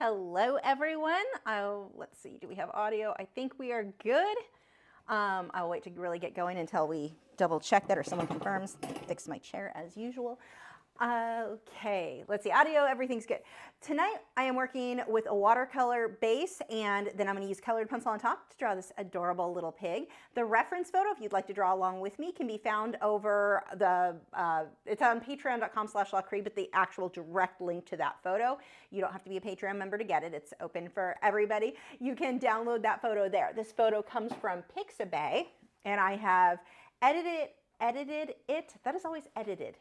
Hello, everyone. Let's see, do we have audio? I think we are good. I'll wait to really get going until we double check that or someone confirms. Fix my chair as usual. Okay, let's see, audio, everything's good. Tonight I am working with a watercolor base, and then I'm going to use colored pencil on top to draw this adorable little pig. The reference photo, if you'd like to draw along with me, can be found over the, it's on patreon.com/Lachri, but the actual direct link to that photo. You don't have to be a Patreon member to get it. It's open for everybody. You can download that photo there. This photo comes from Pixabay, and I have edited it. That is always edited.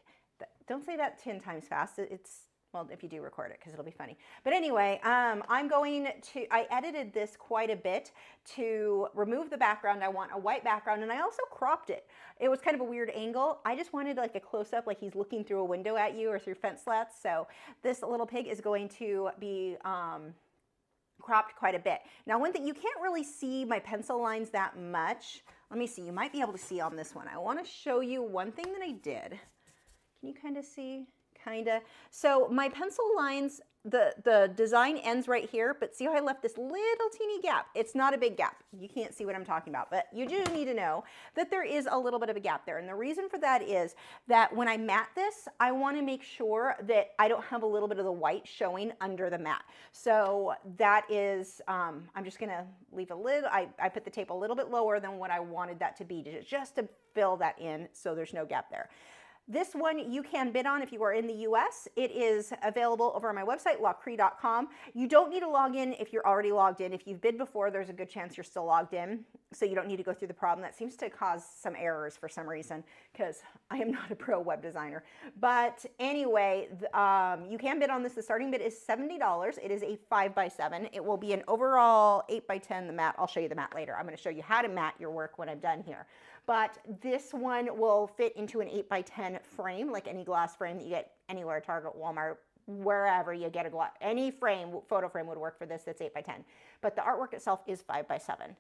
Don't say that 10 times fast. It's, well, if you do record it, because it'll be funny. But anyway, I edited this quite a bit to remove the background. I want a white background, and I also cropped it. It was kind of a weird angle. I just wanted like a close-up, like he's looking through a window at you or through fence slats. So this little pig is going to be cropped quite a bit. Now, one thing, you can't really see my pencil lines that much. Let me see. You might be able to see on this one. I want to show you one thing that I did. Can you kind of see? Kind of. So my pencil lines, the design ends right here, but see how I left this little teeny gap? It's not a big gap. You can't see what I'm talking about, but you do need to know that there is a little bit of a gap there. And the reason for that is that when I mat this, I want to make sure that I don't have a little bit of the white showing under the mat. So that is, I'm just going to leave a little, I put the tape a little bit lower than what I wanted that to be, just to fill that in so there's no gap there. This one you can bid on if you are in the US. It is available over on my website, lachri.com. You don't need to log in if you're already logged in. If you've bid before, there's a good chance you're still logged in, so you don't need to go through the problem. That seems to cause some errors for some reason, because I am not a pro web designer. But anyway, you can bid on this. The starting bid is $70. It is a 5x7. It will be an overall 8x10, the mat. I'll show you the mat later. I'm going to show you how to mat your work when I'm done here. But this one will fit into an 8x10 frame, like any glass frame that you get anywhere, Target, Walmart, wherever you get a glass. Any frame, photo frame would work for this that's 8x10. But the artwork itself is 5x7.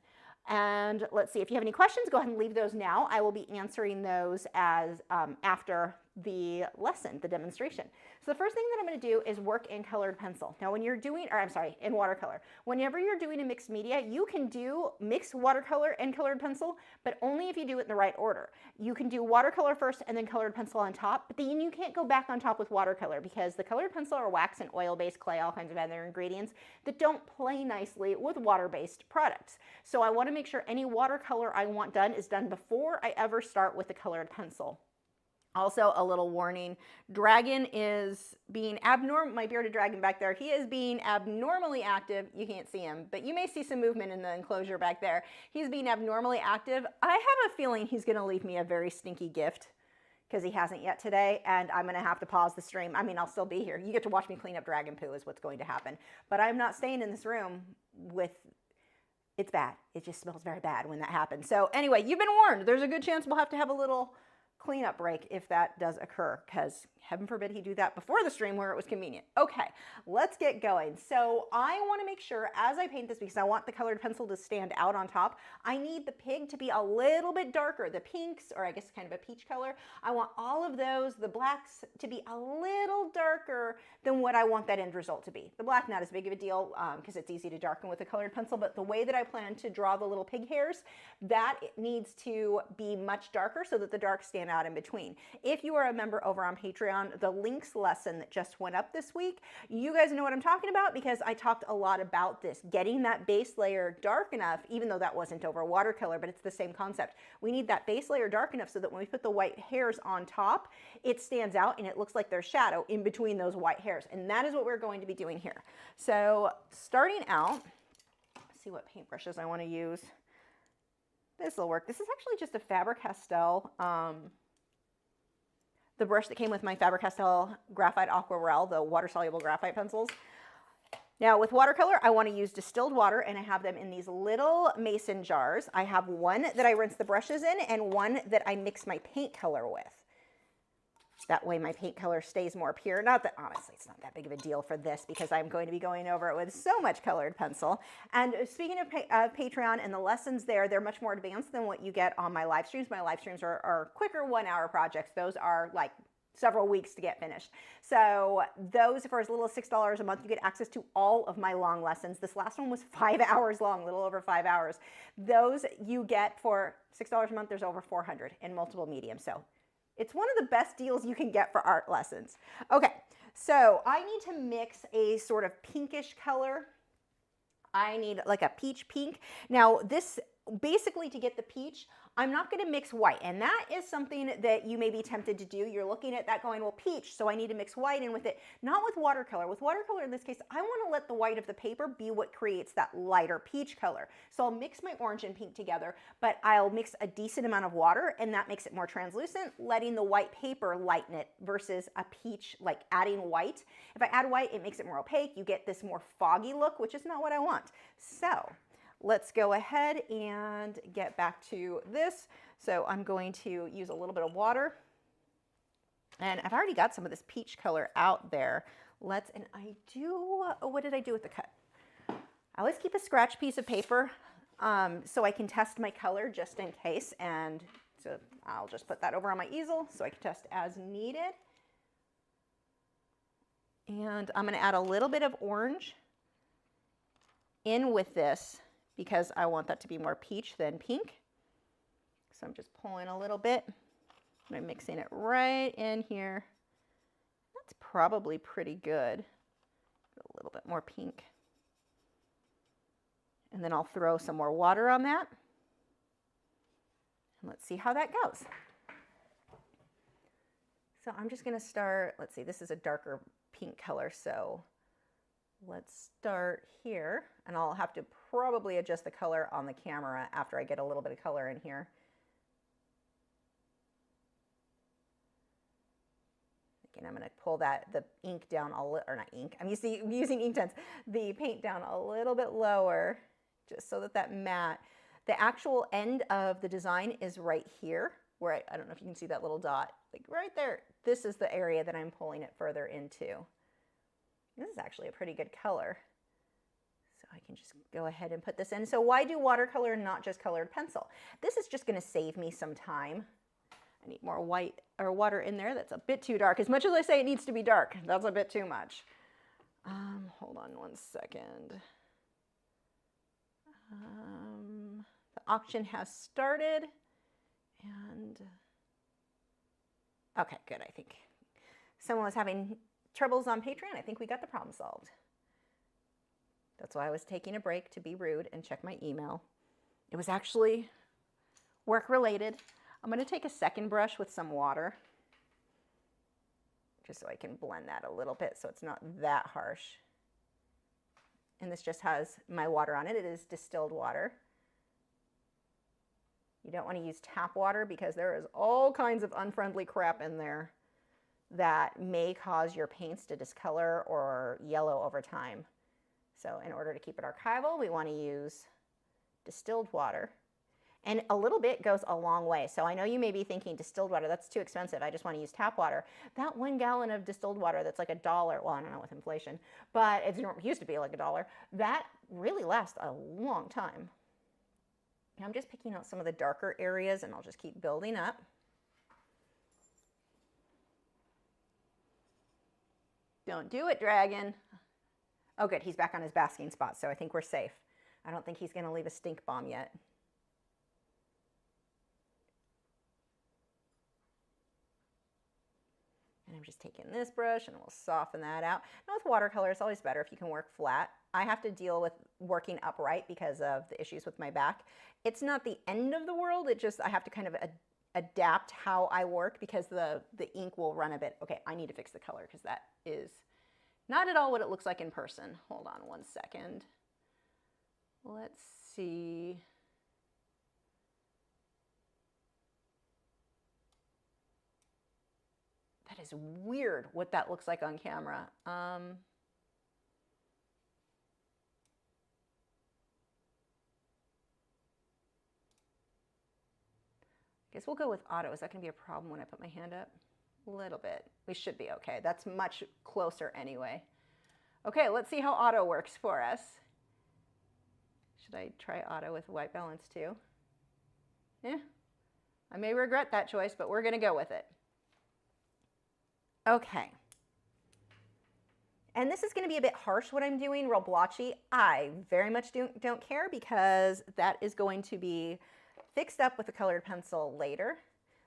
And let's see, if you have any questions, go ahead and leave those now. I will be answering those as after the lesson, the demonstration. So the first thing that I'm going to do is work in colored pencil. Now when you're doing, or I'm sorry, in watercolor. Whenever you're doing a mixed media, you can do mixed watercolor and colored pencil, but only if you do it in the right order. You can do watercolor first and then colored pencil on top, but then you can't go back on top with watercolor because the colored pencil are wax and oil-based clay, all kinds of other ingredients that don't play nicely with water-based products. So I want to make sure any watercolor I want done is done before I ever start with the colored pencil. Also, a little warning, Dragon is being abnormal. My bearded dragon back there, he is being abnormally active. You can't see him, but you may see some movement in the enclosure back there. He's being abnormally active. I have a feeling he's going to leave me a very stinky gift because he hasn't yet today, and I'm going to have to pause the stream. I mean, I'll still be here. You get to watch me clean up dragon poo is what's going to happen, but I'm not staying in this room with... It's bad. It just smells very bad when that happens. So anyway, you've been warned. There's a good chance we'll have to have a little cleanup break if that does occur, because heaven forbid he do that before the stream where it was convenient. Okay, let's get going. So I want to make sure as I paint this, because I want the colored pencil to stand out on top, I need the pig to be a little bit darker. The pinks, or I guess kind of a peach color, I want all of those, the blacks, to be a little darker than what I want that end result to be. The black, not as big of a deal because it's easy to darken with a colored pencil, but the way that I plan to draw the little pig hairs, that needs to be much darker so that the darks stand out in between. If you are a member over on Patreon, the links lesson that just went up this week, you guys know what I'm talking about because I talked a lot about this, getting that base layer dark enough, even though that wasn't over watercolor, but it's the same concept. We need that base layer dark enough so that when we put the white hairs on top, it stands out and it looks like there's shadow in between those white hairs. And that is what we're going to be doing here. So starting out, let's see what paintbrushes I want to use. This will work. This is actually just a Faber-Castell, the brush that came with my Faber-Castell Graphite Aquarelle, the water-soluble graphite pencils. Now with watercolor, I want to use distilled water, and I have them in these little mason jars. I have one that I rinse the brushes in and one that I mix my paint color with. That way my paint color stays more pure. Not that, honestly, it's not that big of a deal for this because I'm going to be going over it with so much colored pencil. And speaking of Patreon and the lessons there, they're much more advanced than what you get on my live streams. My live streams are quicker 1-hour projects. Those are like several weeks to get finished. So those, for as little as $6 a month, you get access to all of my long lessons. This last one was 5 hours long, a little over 5 hours. Those you get for $6 a month. There's over 400 in multiple mediums. So it's one of the best deals you can get for art lessons. Okay, so I need to mix a sort of pinkish color. I need like a peach pink. Now this, basically to get the peach, I'm not going to mix white, and that is something that you may be tempted to do. You're looking at that going, well, peach, so I need to mix white in with it. Not with watercolor. With watercolor in this case, I want to let the white of the paper be what creates that lighter peach color. So I'll mix my orange and pink together, but I'll mix a decent amount of water, and that makes it more translucent, letting the white paper lighten it versus a peach, like adding white. If I add white, it makes it more opaque. You get this more foggy look, which is not what I want. So let's go ahead and get back to this. So I'm going to use a little bit of water. And I've already got some of this peach color out there. What did I do with the cut? I always keep a scratch piece of paper so I can test my color just in case. And so I'll just put that over on my easel so I can test as needed. And I'm going to add a little bit of orange in with this, because I want that to be more peach than pink. So I'm just pulling a little bit. I'm mixing it right in here. That's probably pretty good. A little bit more pink. And then I'll throw some more water on that. And let's see how that goes. So I'm just going to start, let's see, this is a darker pink color, so let's start here, and I'll have to probably adjust the color on the camera after I get a little bit of color in here. Again, I'm going to pull the ink down or not ink, I'm using Inktense, the paint down a little bit lower, just so that matte, the actual end of the design is right here, where I don't know if you can see that little dot, like right there. This is the area that I'm pulling it further into. This is actually a pretty good color. So I can just go ahead and put this in. So why do watercolor and not just colored pencil? This is just going to save me some time. I need more white or water in there. That's a bit too dark. As much as I say it needs to be dark, that's a bit too much. Hold on one second. The auction has started. And okay, good, I think. Someone was having troubles on Patreon. I think we got the problem solved. That's why I was taking a break to be rude and check my email. It was actually work related. I'm going to take a second brush with some water, just so I can blend that a little bit so it's not that harsh. And this just has my water on it. It is distilled water. You don't want to use tap water because there is all kinds of unfriendly crap in there that may cause your paints to discolor or yellow over time. So in order to keep it archival, we want to use distilled water. And a little bit goes a long way. So I know you may be thinking distilled water, that's too expensive. I just want to use tap water. That 1 gallon of distilled water that's like $1, well, I don't know with inflation, but it used to be like $1, that really lasts a long time. I'm just picking out some of the darker areas, and I'll just keep building up. Don't do it, dragon. Oh, good. He's back on his basking spot, so I think we're safe. I don't think he's going to leave a stink bomb yet. And I'm just taking this brush, and we'll soften that out. Now with watercolor, it's always better if you can work flat. I have to deal with working upright because of the issues with my back. It's not the end of the world. It just, I have to kind of adapt how I work because the ink will run a bit. Okay, I need to fix the color because that is not at all what it looks like in person. Hold on one second. Let's see. That is weird what that looks like on camera. I guess we'll go with auto. Is that going to be a problem when I put my hand up? A little bit. We should be okay. That's much closer anyway. Okay, let's see how auto works for us. Should I try auto with white balance too? Yeah, I may regret that choice, but we're going to go with it. Okay. And this is going to be a bit harsh what I'm doing, real blotchy. I very much don't care because that is going to be fixed up with a colored pencil later.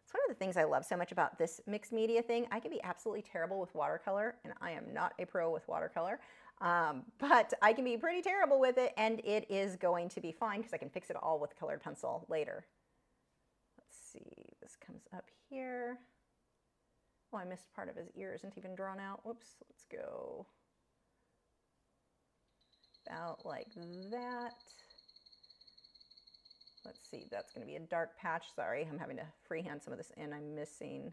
It's one of the things I love so much about this mixed media thing. I can be absolutely terrible with watercolor, and I am not a pro with watercolor, but I can be pretty terrible with it, and it is going to be fine because I can fix it all with a colored pencil later. Let's see, this comes up here. Oh, I missed part of his ear. Isn't even drawn out. Whoops, let's go about like that. Let's see, that's going to be a dark patch. Sorry, I'm having to freehand some of this in. I'm missing.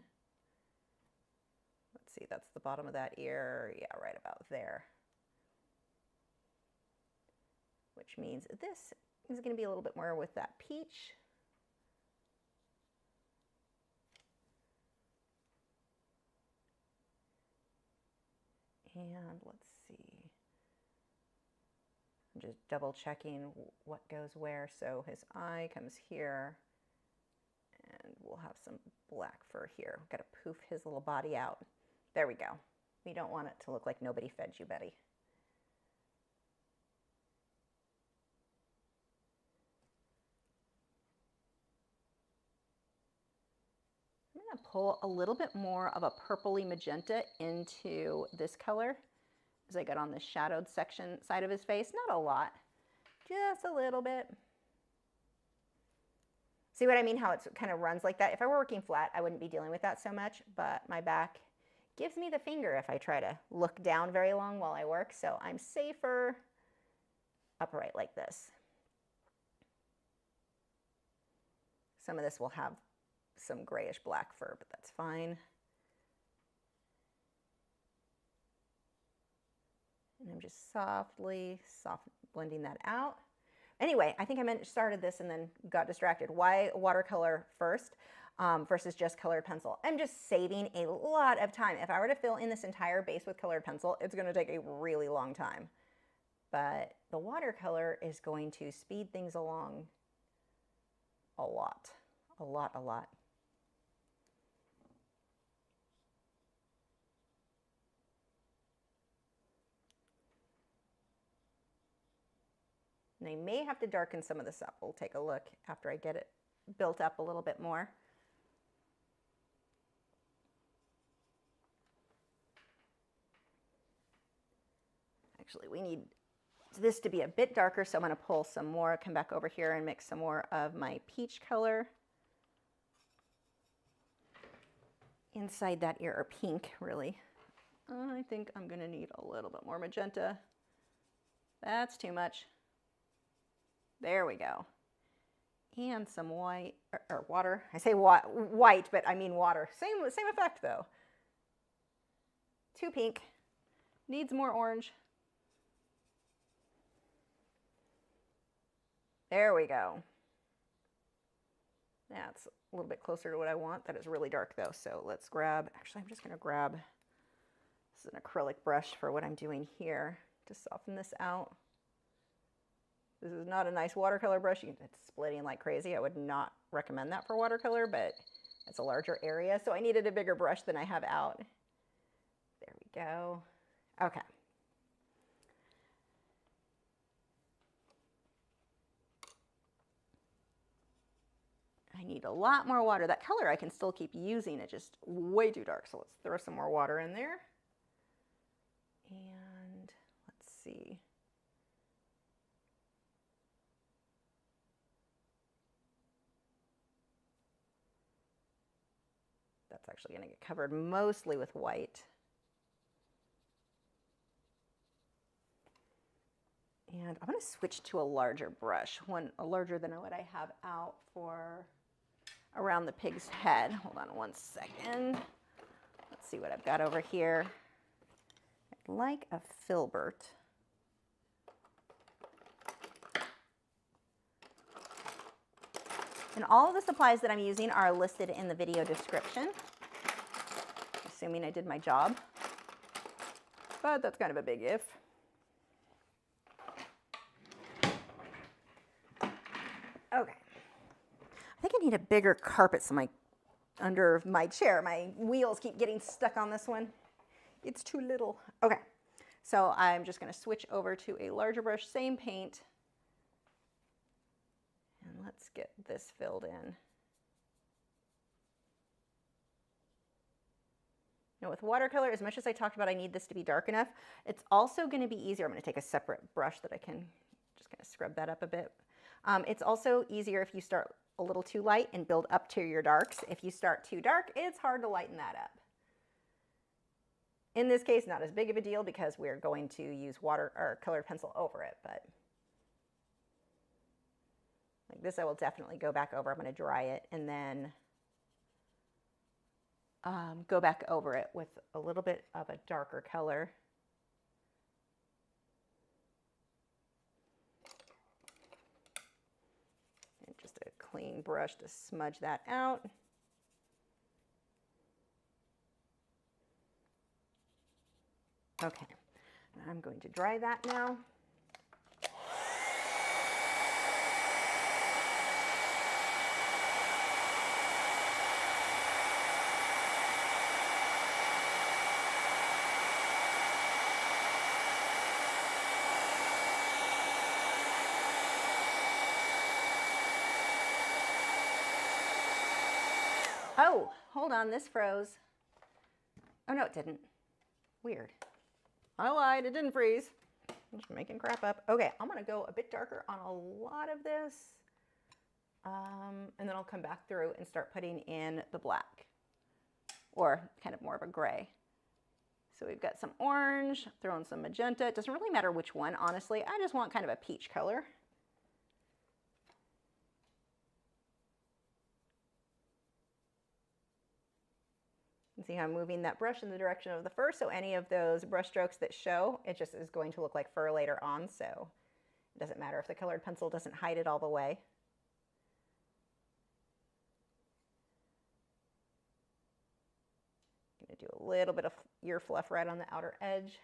Let's see, that's the bottom of that ear. Yeah, right about there. Which means this is going to be a little bit more with that peach. And let's see. I'm just double checking what goes where. So his eye comes here, and we'll have some black fur here. We've got to poof his little body out. There we go. We don't want it to look like nobody fed you, Betty. I'm going to pull a little bit more of a purpley magenta into this color as I get on the shadowed section side of his face. Not a lot, just a little bit. See what I mean? How it kind of runs like that. If I were working flat, I wouldn't be dealing with that so much, but my back gives me the finger if I try to look down very long while I work, so I'm safer upright like this. Some of this will have some grayish black fur, but that's fine. And I'm just softly blending that out. Anyway, I think I started this and then got distracted. Why watercolor first versus just colored pencil? I'm just saving a lot of time. If I were to fill in this entire base with colored pencil, it's going to take a really long time. But the watercolor is going to speed things along a lot, a lot, a lot. And I may have to darken some of this up. We'll take a look after I get it built up a little bit more. Actually, we need this to be a bit darker, so I'm going to pull some more, come back over here and mix some more of my peach color inside that ear, or pink, really. I think I'm going to need a little bit more magenta. That's too much. There we go. And some white, or water. I say white, but I mean water. Same effect though. Too pink. Needs more orange. There we go. That's a little bit closer to what I want. That is really dark though, so let's grab, actually I'm just going to grab, this is an acrylic brush for what I'm doing here to soften this out. This is not a nice watercolor brush. It's splitting like crazy. I would not recommend that for watercolor, but it's a larger area, so I needed a bigger brush than I have out. There we go. Okay. I need a lot more water. That color I can still keep using, it's just way too dark, so let's throw some more water in there. And let's see. That's actually going to get covered mostly with white. And I'm going to switch to a larger brush, one larger than what I have out for around the pig's head. Hold on one second. Let's see what I've got over here. I'd like a filbert. And all of the supplies that I'm using are listed in the video description, assuming I did my job, but that's kind of a big if. Okay, I think I need a bigger carpet so under my chair, my wheels keep getting stuck on this one. It's too little. Okay, so I'm just going to switch over to a larger brush, same paint. And let's get this filled in. Now with watercolor, as much as I talked about I need this to be dark enough, it's also going to be easier. I'm going to take a separate brush that I can just kind of scrub that up a bit. It's also easier if you start a little too light and build up to your darks. If you start too dark, it's hard to lighten that up. In this case, not as big of a deal because we're going to use water or colored pencil over it, but like this I will definitely go back over. I'm going to dry it and then go back over it with a little bit of a darker color. And just a clean brush to smudge that out. Okay, I'm going to dry that now. Oh, hold on, this froze. Oh no, it didn't. Weird. I lied, it didn't freeze. I'm just making crap up. Okay, I'm gonna go a bit darker on a lot of this. And then I'll come back through and start putting in the black, or kind of more of a gray. So we've got some orange, throwing some magenta. It doesn't really matter which one, honestly. I just want kind of a peach color. And see how I'm moving that brush in the direction of the fur, so any of those brush strokes that show, it just is going to look like fur later on, so it doesn't matter if the colored pencil doesn't hide it all the way. I'm going to do a little bit of ear fluff right on the outer edge.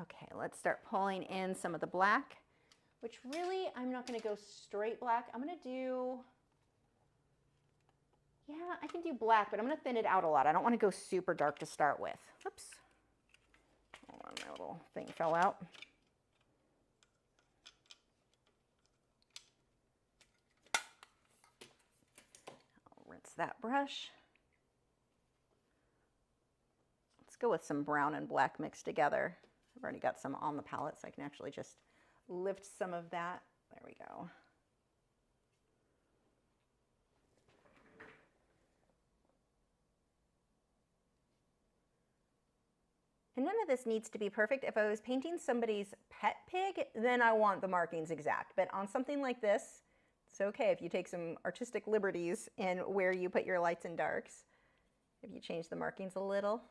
Okay, let's start pulling in some of the black, which really, I'm not gonna go straight black. I'm gonna do, yeah, I can do black, but I'm gonna thin it out a lot. I don't wanna go super dark to start with. Oops, hold on, my little thing fell out. I'll rinse that brush. Let's go with some brown and black mixed together. I've already got some on the palette, so I can actually just lift some of that. There we go. And none of this needs to be perfect. If I was painting somebody's pet pig, then I want the markings exact. But on something like this, it's okay if you take some artistic liberties in where you put your lights and darks. If you change the markings a little.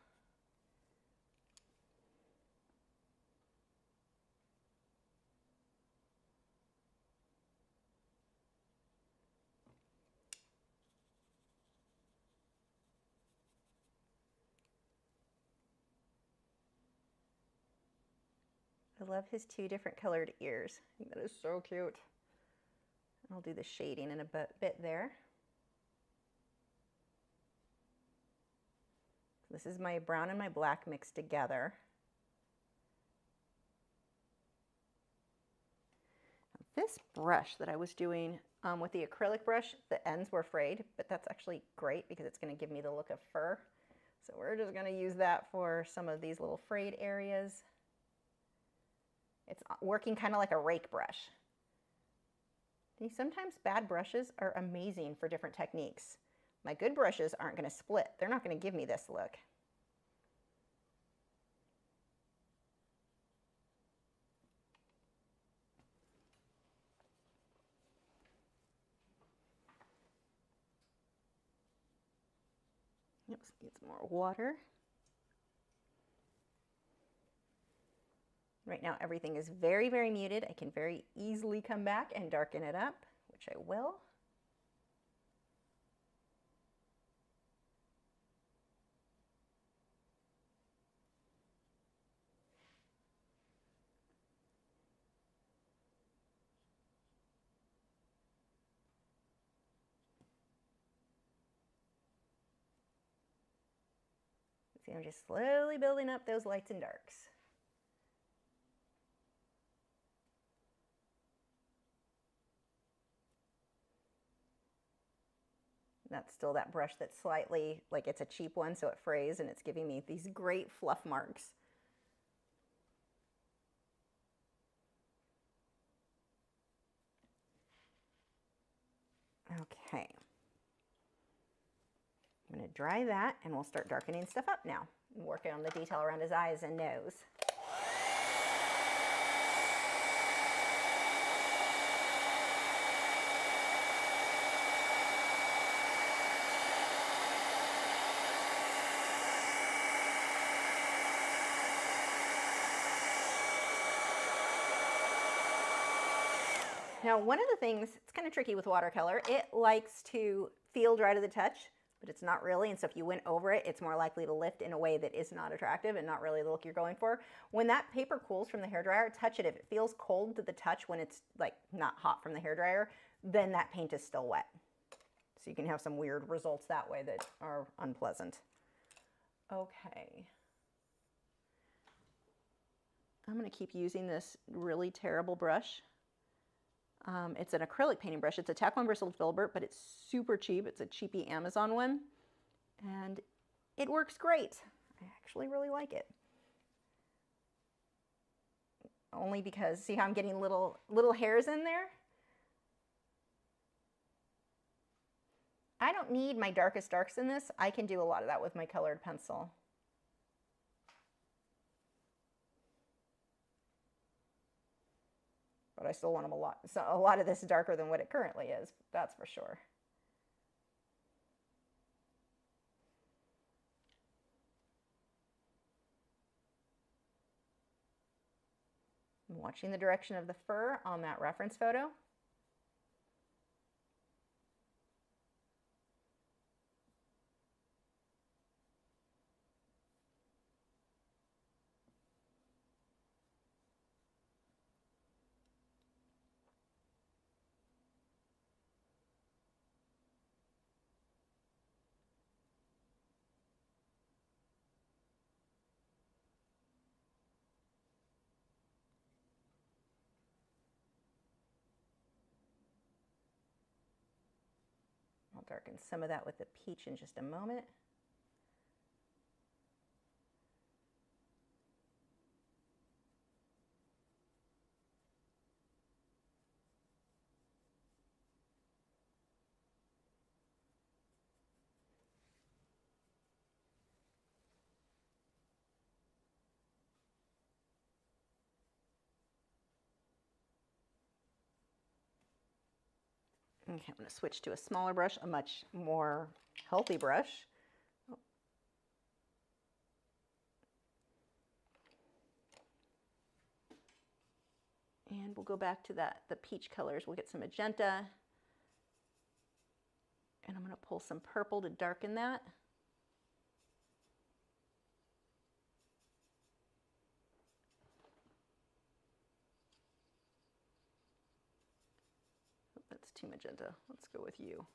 I love his two different colored ears. I think that is so cute. I'll do the shading in a bit there. This is my brown and my black mixed together. This brush that I was doing with the acrylic brush, the ends were frayed, but that's actually great because it's going to give me the look of fur. So we're just going to use that for some of these little frayed areas. It's working kind of like a rake brush. Sometimes bad brushes are amazing for different techniques. My good brushes aren't going to split. They're not going to give me this look. Oops, need some more water. Right now everything is very, very muted. I can very easily come back and darken it up, which I will. See, I'm just slowly building up those lights and darks. That's still that brush that's slightly, like it's a cheap one, so it frays, and it's giving me these great fluff marks. Okay. I'm going to dry that, and we'll start darkening stuff up now. I'm working on the detail around his eyes and nose. Now, one of the things, it's kind of tricky with watercolor, it likes to feel dry to the touch, but it's not really, and so if you went over it, it's more likely to lift in a way that is not attractive and not really the look you're going for. When that paper cools from the hairdryer, touch it. If it feels cold to the touch when it's like not hot from the hairdryer, then that paint is still wet. So you can have some weird results that way that are unpleasant. Okay. I'm going to keep using this really terrible brush. It's an acrylic painting brush. It's a tack on bristled filbert, but it's super cheap. It's a cheapy Amazon one, and it works great. I actually really like it. Only because, see how I'm getting little hairs in there? I don't need my darkest darks in this. I can do a lot of that with my colored pencil. But I still want them a lot of this darker than what it currently is, that's for sure. I'm watching the direction of the fur on that reference photo. I'll darken some of that with the peach in just a moment. Okay, I'm going to switch to a smaller brush, a much more healthy brush. Oh. And we'll go back to the peach colors. We'll get some magenta. And I'm going to pull some purple to darken that. That's too magenta. Let's go with you.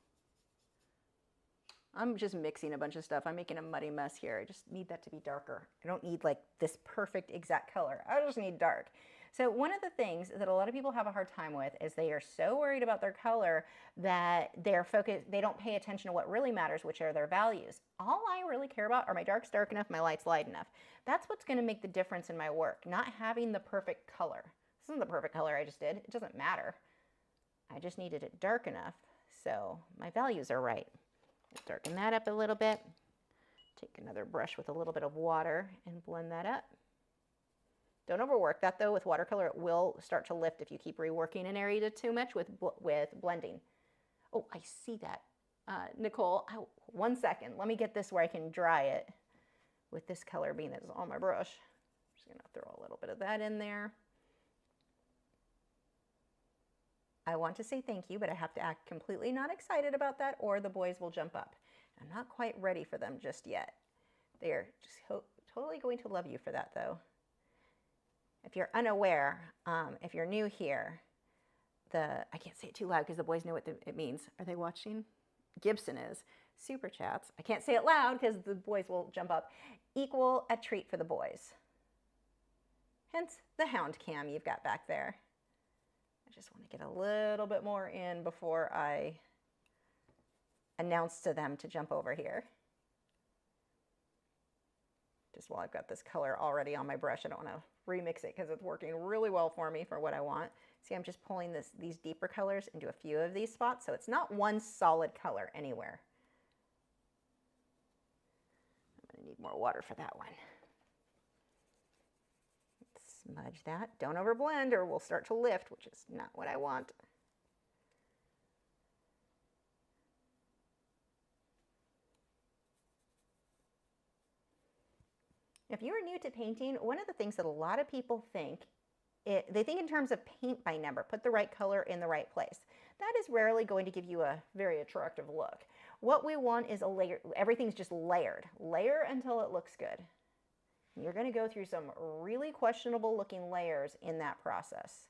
I'm just mixing a bunch of stuff. I'm making a muddy mess here. I just need that to be darker. I don't need like this perfect exact color. I just need dark. So one of the things that a lot of people have a hard time with is they are so worried about their color that they don't pay attention to what really matters, which are their values. All I really care about are my darks dark enough, my lights light enough. That's what's going to make the difference in my work, not having the perfect color. This isn't the perfect color I just did. It doesn't matter. I just needed it dark enough so my values are right. Let's darken that up a little bit. Take another brush with a little bit of water and blend that up. Don't overwork that though. With watercolor, it will start to lift if you keep reworking an area too much with blending. Oh, I see that. Nicole, 1 second. Let me get this where I can dry it with this color being that's on my brush. I'm just gonna throw a little bit of that in there. I want to say thank you, but I have to act completely not excited about that or the boys will jump up. I'm not quite ready for them just yet. They are just totally going to love you for that though. If you're unaware, if you're new here, I can't say it too loud because the boys know what it means. Are they watching? Gibson is. super chats. I can't say it loud because the boys will jump up. Equal a treat for the boys. Hence the hound cam you've got back there. I just want to get a little bit more in before I announce to them to jump over here. Just while I've got this color already on my brush, I don't want to remix it because it's working really well for me for what I want. See, I'm just pulling these deeper colors into a few of these spots, so it's not one solid color anywhere. I'm going to need more water for that one. Smudge that. Don't overblend or we'll start to lift, which is not what I want. If you are new to painting, one of the things that a lot of people think, they think in terms of paint by number, put the right color in the right place. That is rarely going to give you a very attractive look. What we want is a layer, everything's just layered. Layer until it looks good. You're going to go through some really questionable looking layers in that process,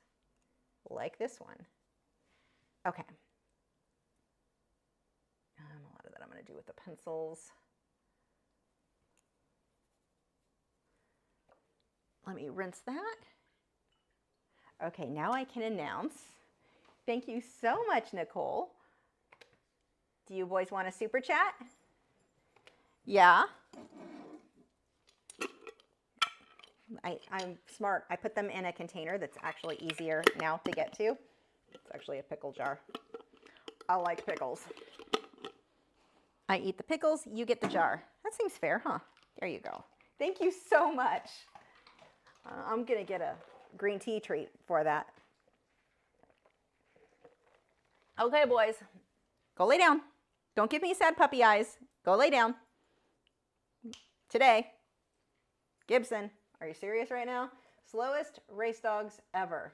like this one. Okay. A lot of that I'm going to do with the pencils. Let me rinse that. Okay, now I can announce. Thank you so much, Nicole. Do you boys want a super chat? Yeah. I'm smart. I put them in a container that's actually easier now to get to. It's actually a pickle jar. I like pickles. I eat the pickles, you get the jar. That seems fair, huh? There you go. Thank you so much. I'm going to get a green tea treat for that. Okay, boys, go lay down. Don't give me sad puppy eyes. Go lay down. Today, Gibson, are you serious right now? Slowest race dogs ever.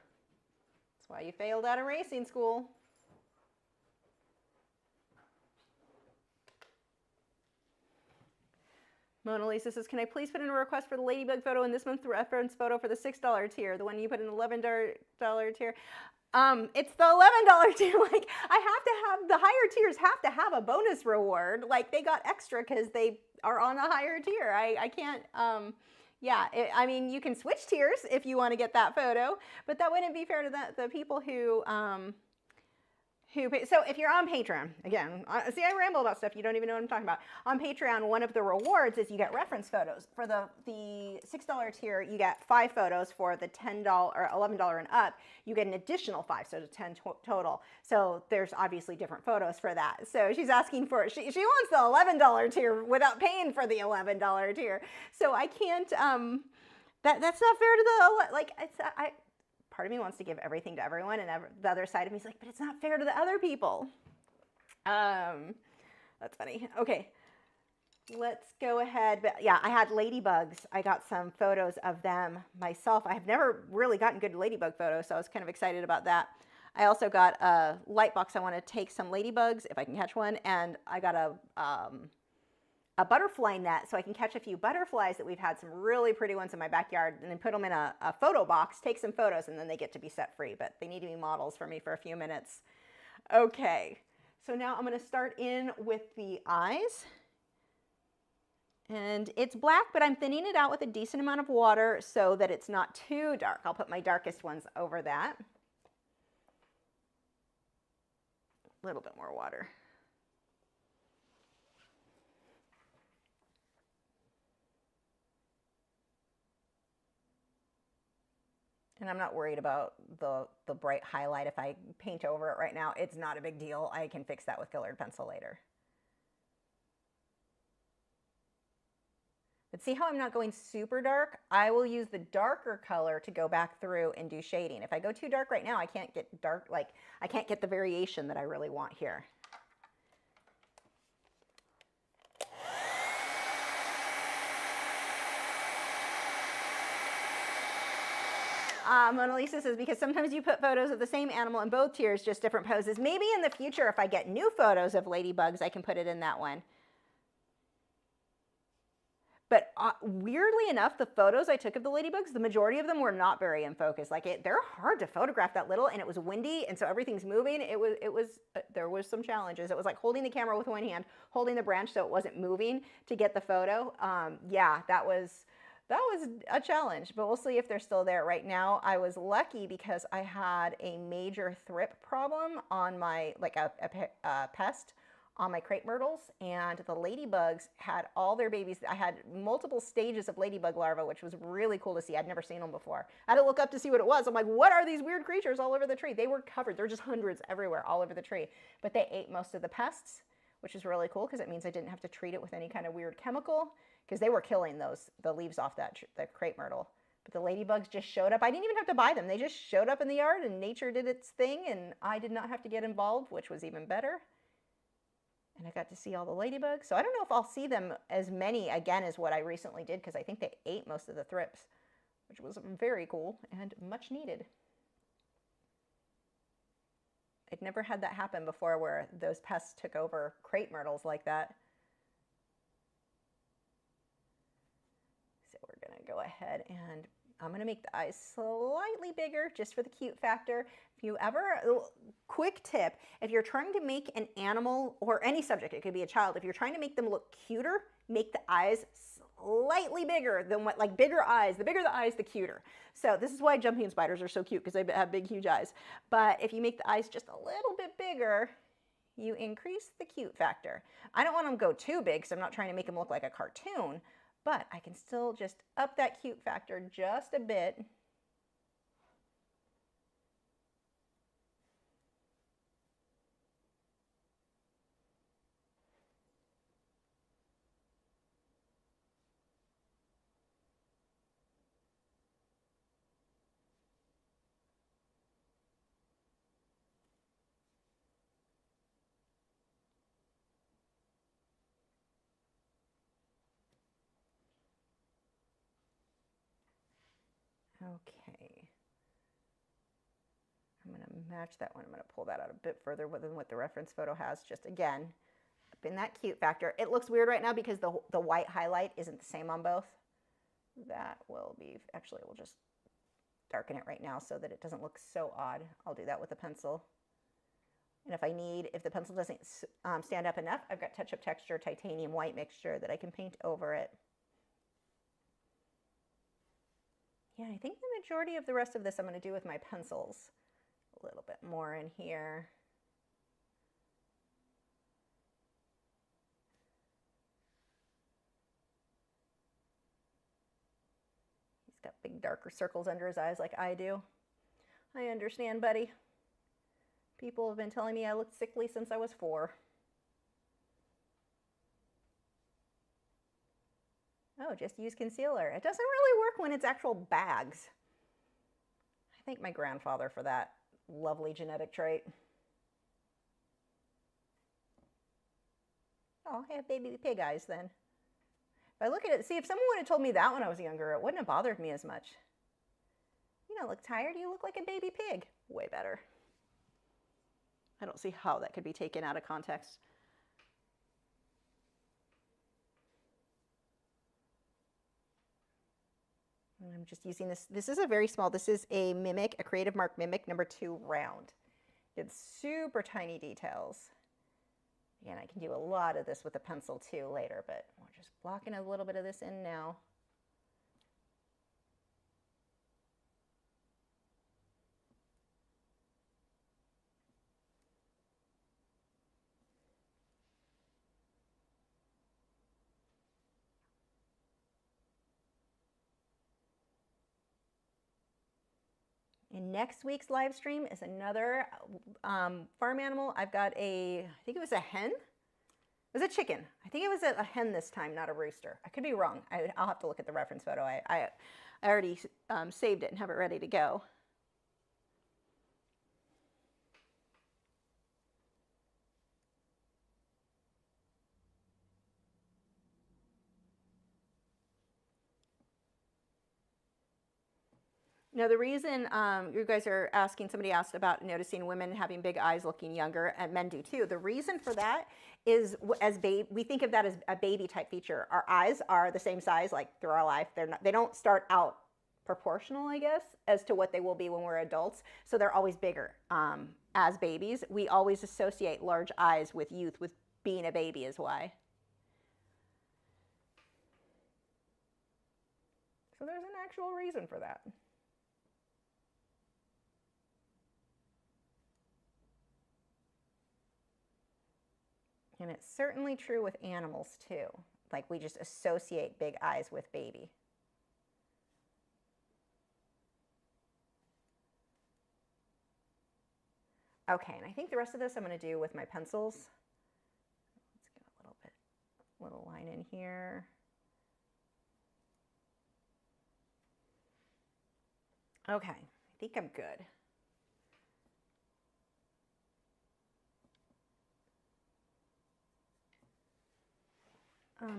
That's why you failed out of racing school. Mona Lisa says, can I please put in a request for the ladybug photo in this month's reference photo for the $6 tier, the one you put in the $11 tier? It's the $11 tier. Like, I have to have, the higher tiers have to have a bonus reward. Like, they got extra because they are on a higher tier. I can't, yeah, I mean, you can switch tiers if you want to get that photo, but that wouldn't be fair to the people who pay. So if you're on Patreon, again, see, I ramble about stuff you don't even know what I'm talking about. On Patreon, one of the rewards is you get reference photos. For the $6 tier, you get 5 photos. For the $10 or $11 and up, you get an additional 5, so 10 total. So there's obviously different photos for that. So she's asking for, she wants the $11 tier without paying for the $11 tier. So I can't, that's not fair to the, like, part of me wants to give everything to everyone, and the other side of me is like, but it's not fair to the other people. That's funny. Okay, let's go ahead. But yeah, I had ladybugs. I got some photos of them myself. I have never really gotten good ladybug photos, so I was kind of excited about that. I also got a light box. I want to take some ladybugs if I can catch one, and I got a butterfly net so I can catch a few butterflies that we've had some really pretty ones in my backyard, and then put them in a photo box, take some photos, and then they get to be set free, but they need to be models for me for a few minutes. Okay, so now I'm going to start in with the eyes, and it's black, but I'm thinning it out with a decent amount of water so that it's not too dark. I'll put my darkest ones over that. A little bit more water. And I'm not worried about the bright highlight. If I paint over it right now, it's not a big deal. I can fix that with colored pencil later. But see how I'm not going super dark? I will use the darker color to go back through and do shading. If I go too dark right now, I can't get dark, like I can't get the variation that I really want here. Mona Lisa says, because sometimes you put photos of the same animal in both tiers, just different poses. Maybe in the future, if I get new photos of ladybugs, I can put it in that one. But weirdly enough, the photos I took of the ladybugs, the majority of them were not very in focus. Like they're hard to photograph that little, and it was windy, and so everything's moving. There was some challenges. It was like holding the camera with one hand, holding the branch so it wasn't moving to get the photo. Yeah, that was a challenge, but we'll see if they're still there. Right now, I was lucky because I had a major thrip problem on my, like a pest on my crepe myrtles, and the ladybugs had all their babies. I had multiple stages of ladybug larvae, which was really cool to see. I'd never seen them before. I had to look up to see what it was. I'm like, what are these weird creatures all over the tree? They were covered. There were just hundreds everywhere, all over the tree. But they ate most of the pests, which is really cool because it means I didn't have to treat it with any kind of weird chemical, because they were killing the leaves off the crepe myrtle. But the ladybugs just showed up. I didn't even have to buy them. They just showed up in the yard, and nature did its thing, and I did not have to get involved, which was even better. And I got to see all the ladybugs. So I don't know if I'll see them as many again as what I recently did, because I think they ate most of the thrips, which was very cool and much needed. I'd never had that happen before, where those pests took over crepe myrtles like that. So we're gonna go ahead and I'm gonna make the eyes slightly bigger just for the cute factor. If you ever, quick tip, if you're trying to make an animal or any subject, it could be a child, if you're trying to make them look cuter, make the eyes slightly bigger than what, like bigger eyes. The bigger the eyes, the cuter. So this is why jumping spiders are so cute, because they have big, huge eyes. But if you make the eyes just a little bit bigger, you increase the cute factor. I don't want them to go too big, because I'm not trying to make them look like a cartoon, but I can still just up that cute factor just a bit. Okay. I'm going to match that one. I'm going to pull that out a bit further than what the reference photo has. Just again, up in that cute factor. It looks weird right now because the white highlight isn't the same on both. That will be, actually we'll just darken it right now so that it doesn't look so odd. I'll do that with a pencil. And if the pencil doesn't stand up enough, I've got Touch Up Texture titanium white mixture that I can paint over it. Yeah, I think the majority of the rest of this I'm going to do with my pencils. A little bit more in here. He's got big darker circles under his eyes like I do. I understand, buddy. People have been telling me I looked sickly since I was 4. Oh, just use concealer. It doesn't really work when it's actual bags. I thank my grandfather for that lovely genetic trait. Oh, I have baby pig eyes then. If I look at it, see, if someone would have told me that when I was younger, it wouldn't have bothered me as much. You don't look tired, you look like a baby pig. Way better. I don't see how that could be taken out of context. And I'm just using this. This is a very small, this is a Mimic, a Creative Mark Mimic #2 round. It's super tiny details. Again, I can do a lot of this with a pencil too later, but we're just blocking a little bit of this in now. And next week's live stream is another farm animal. I've got I think it was a hen. It was a chicken. I think it was a hen this time, not a rooster. I could be wrong. I'll have to look at the reference photo. I already saved it and have it ready to go. Now, the reason you guys are asking, somebody asked about noticing women having big eyes looking younger, and men do too. The reason for that is we think of that as a baby type feature. Our eyes are the same size like through our life. They don't start out proportional, I guess, as to what they will be when we're adults. So they're always bigger. As babies, we always associate large eyes with youth, with being a baby is why. So there's an actual reason for that. And it's certainly true with animals too. Like we just associate big eyes with baby. Okay, and I think the rest of this I'm going to do with my pencils. Let's get a little line in here. Okay, I think I'm good.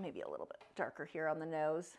Maybe a little bit darker here on the nose.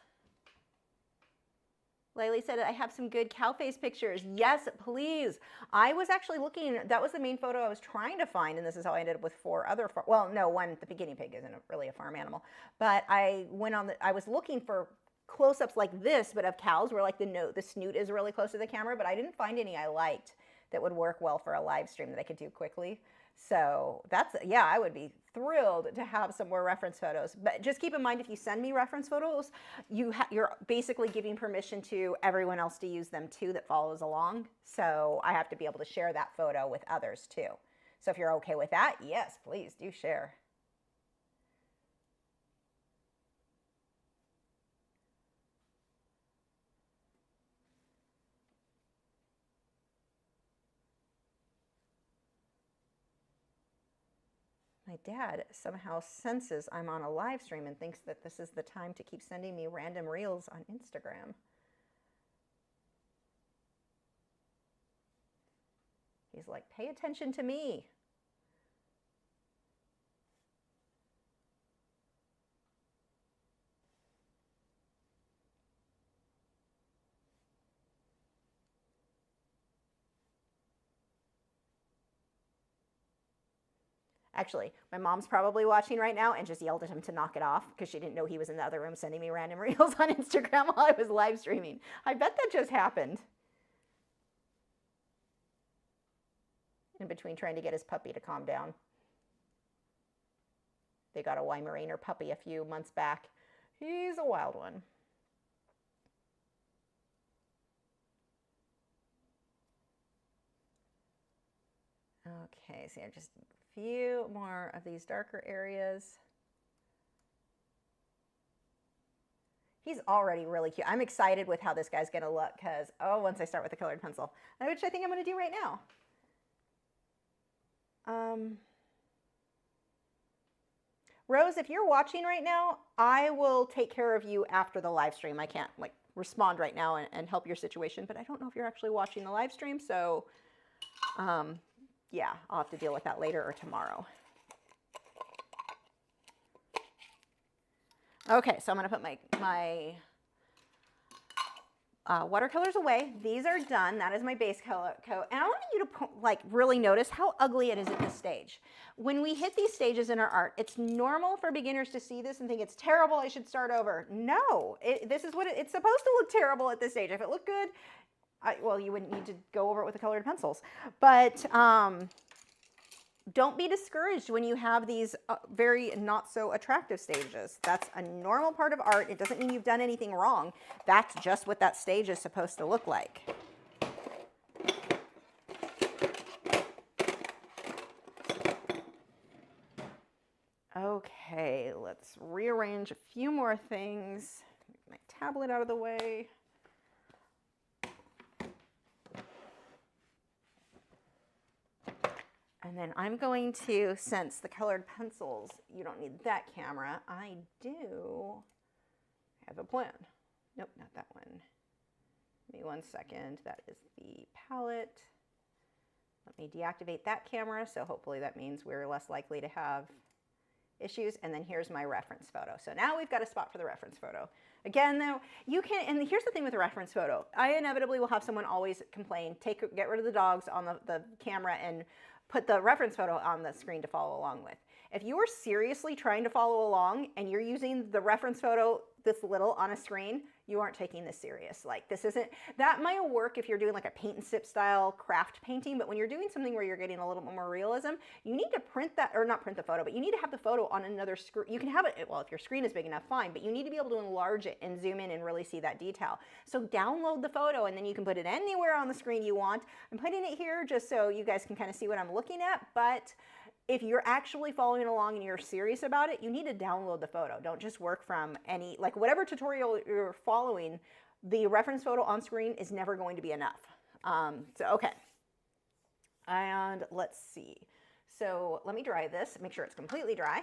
Laylee said, I have some good cow face pictures. Yes, please. I was actually looking, that was the main photo I was trying to find, and this is how I ended up with 4 other, well, no, one, the guinea pig isn't really a farm animal, but I was looking for close-ups like this, but of cows where like the snoot is really close to the camera, but I didn't find any I liked that would work well for a live stream that I could do quickly. So that's, yeah, I would be thrilled to have some more reference photos. But just keep in mind, if you send me reference photos, you're basically giving permission to everyone else to use them too that follows along. So I have to be able to share that photo with others too. So if you're okay with that, yes, please do share. My dad somehow senses I'm on a live stream and thinks that this is the time to keep sending me random reels on Instagram. He's like, pay attention to me. Actually, my mom's probably watching right now and just yelled at him to knock it off because she didn't know he was in the other room sending me random reels on Instagram while I was live streaming. I bet that just happened. In between trying to get his puppy to calm down. They got a Weimaraner puppy a few months back. He's a wild one. Okay, so just a few more of these darker areas. He's already really cute. I'm excited with how this guy's gonna look because, once I start with the colored pencil, which I think I'm gonna do right now. Rose, if you're watching right now, I will take care of you after the live stream. I can't like respond right now and help your situation, but I don't know if you're actually watching the live stream, so yeah, I'll have to deal with that later or tomorrow. Okay, so I'm gonna put my watercolors away. These are done. That is my base color coat. And I want you to like really notice how ugly it is at this stage. When we hit these stages in our art, it's normal for beginners to see this and think it's terrible, I should start over. No, this is what it's supposed to look terrible at this stage. If it looked good, well, you wouldn't need to go over it with the colored pencils. But don't be discouraged when you have these very not so attractive stages. That's a normal part of art. It doesn't mean you've done anything wrong. That's just what that stage is supposed to look like. Okay, let's rearrange a few more things. Get my tablet out of the way. And then I'm going to, since the colored pencils, you don't need that camera, I do have a plan. Nope, not that one. Give me 1 second. That is the palette. Let me deactivate that camera, so hopefully that means we're less likely to have issues, and then here's my reference photo. So now we've got a spot for the reference photo. Again, though, you can, and here's the thing with the reference photo. I inevitably will have someone always complain, get rid of the dogs on the camera and put the reference photo on the screen to follow along with. If you are seriously trying to follow along and you're using the reference photo this little on a screen, you aren't taking this serious. Like, this isn't, that might work if you're doing like a paint and sip style craft painting, but when you're doing something where you're getting a little bit more realism, you need to print that, or not print the photo, but you need to have the photo on another screen. You can have it, well, if your screen is big enough, fine, but you need to be able to enlarge it and zoom in and really see that detail. So download the photo and then you can put it anywhere on the screen you want. I'm putting it here just so you guys can kind of see what I'm looking at, but if you're actually following along and you're serious about it, you need to download the photo. Don't just work from any, like whatever tutorial you're following, the reference photo on screen is never going to be enough. Okay. And let's see. So let me dry this, make sure it's completely dry.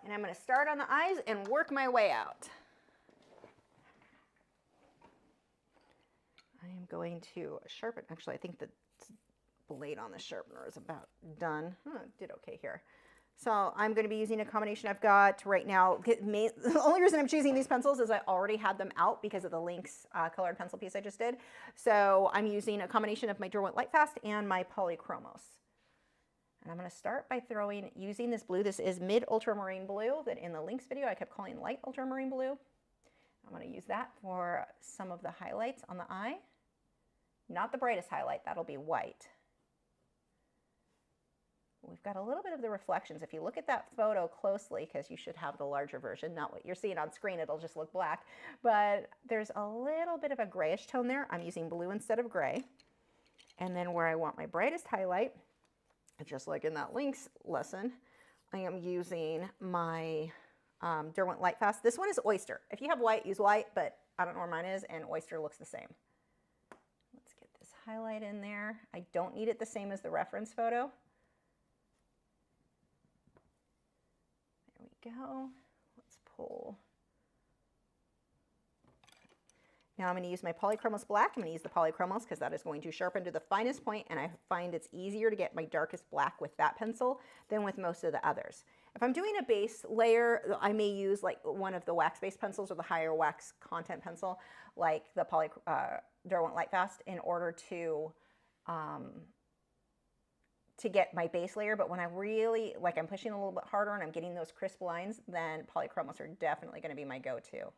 And I'm going to start on the eyes and work my way out. I am going to sharpen. Actually, I think the blade on the sharpener is about done. Did okay here. So I'm going to be using a combination I've got right now. The only reason I'm choosing these pencils is I already had them out because of the Lynx colored pencil piece I just did. So I'm using a combination of my Derwent Lightfast and my Polychromos. And I'm going to start by using this blue. This is mid ultramarine blue that in the Lynx video I kept calling light ultramarine blue. I'm going to use that for some of the highlights on the eye. Not the brightest highlight, that'll be white. We've got a little bit of the reflections. If you look at that photo closely, because you should have the larger version, not what you're seeing on screen, it'll just look black, but there's a little bit of a grayish tone there. I'm using blue instead of gray. And then where I want my brightest highlight, just like in that Lynx lesson, I am using my Derwent Lightfast. This one is Oyster. If you have white, use white, but I don't know where mine is, and Oyster looks the same. Let's get this highlight in there. I don't need it the same as the reference photo. There we go. Let's pull. Now I'm going to use my Polychromos black. I'm going to use the Polychromos because that is going to sharpen to the finest point, and I find it's easier to get my darkest black with that pencil than with most of the others. If I'm doing a base layer, I may use like one of the wax-based pencils or the higher wax content pencil, like the Derwent Lightfast, in order to get my base layer. But when I really, like I'm pushing a little bit harder and I'm getting those crisp lines, then Polychromos are definitely going to be my go-to.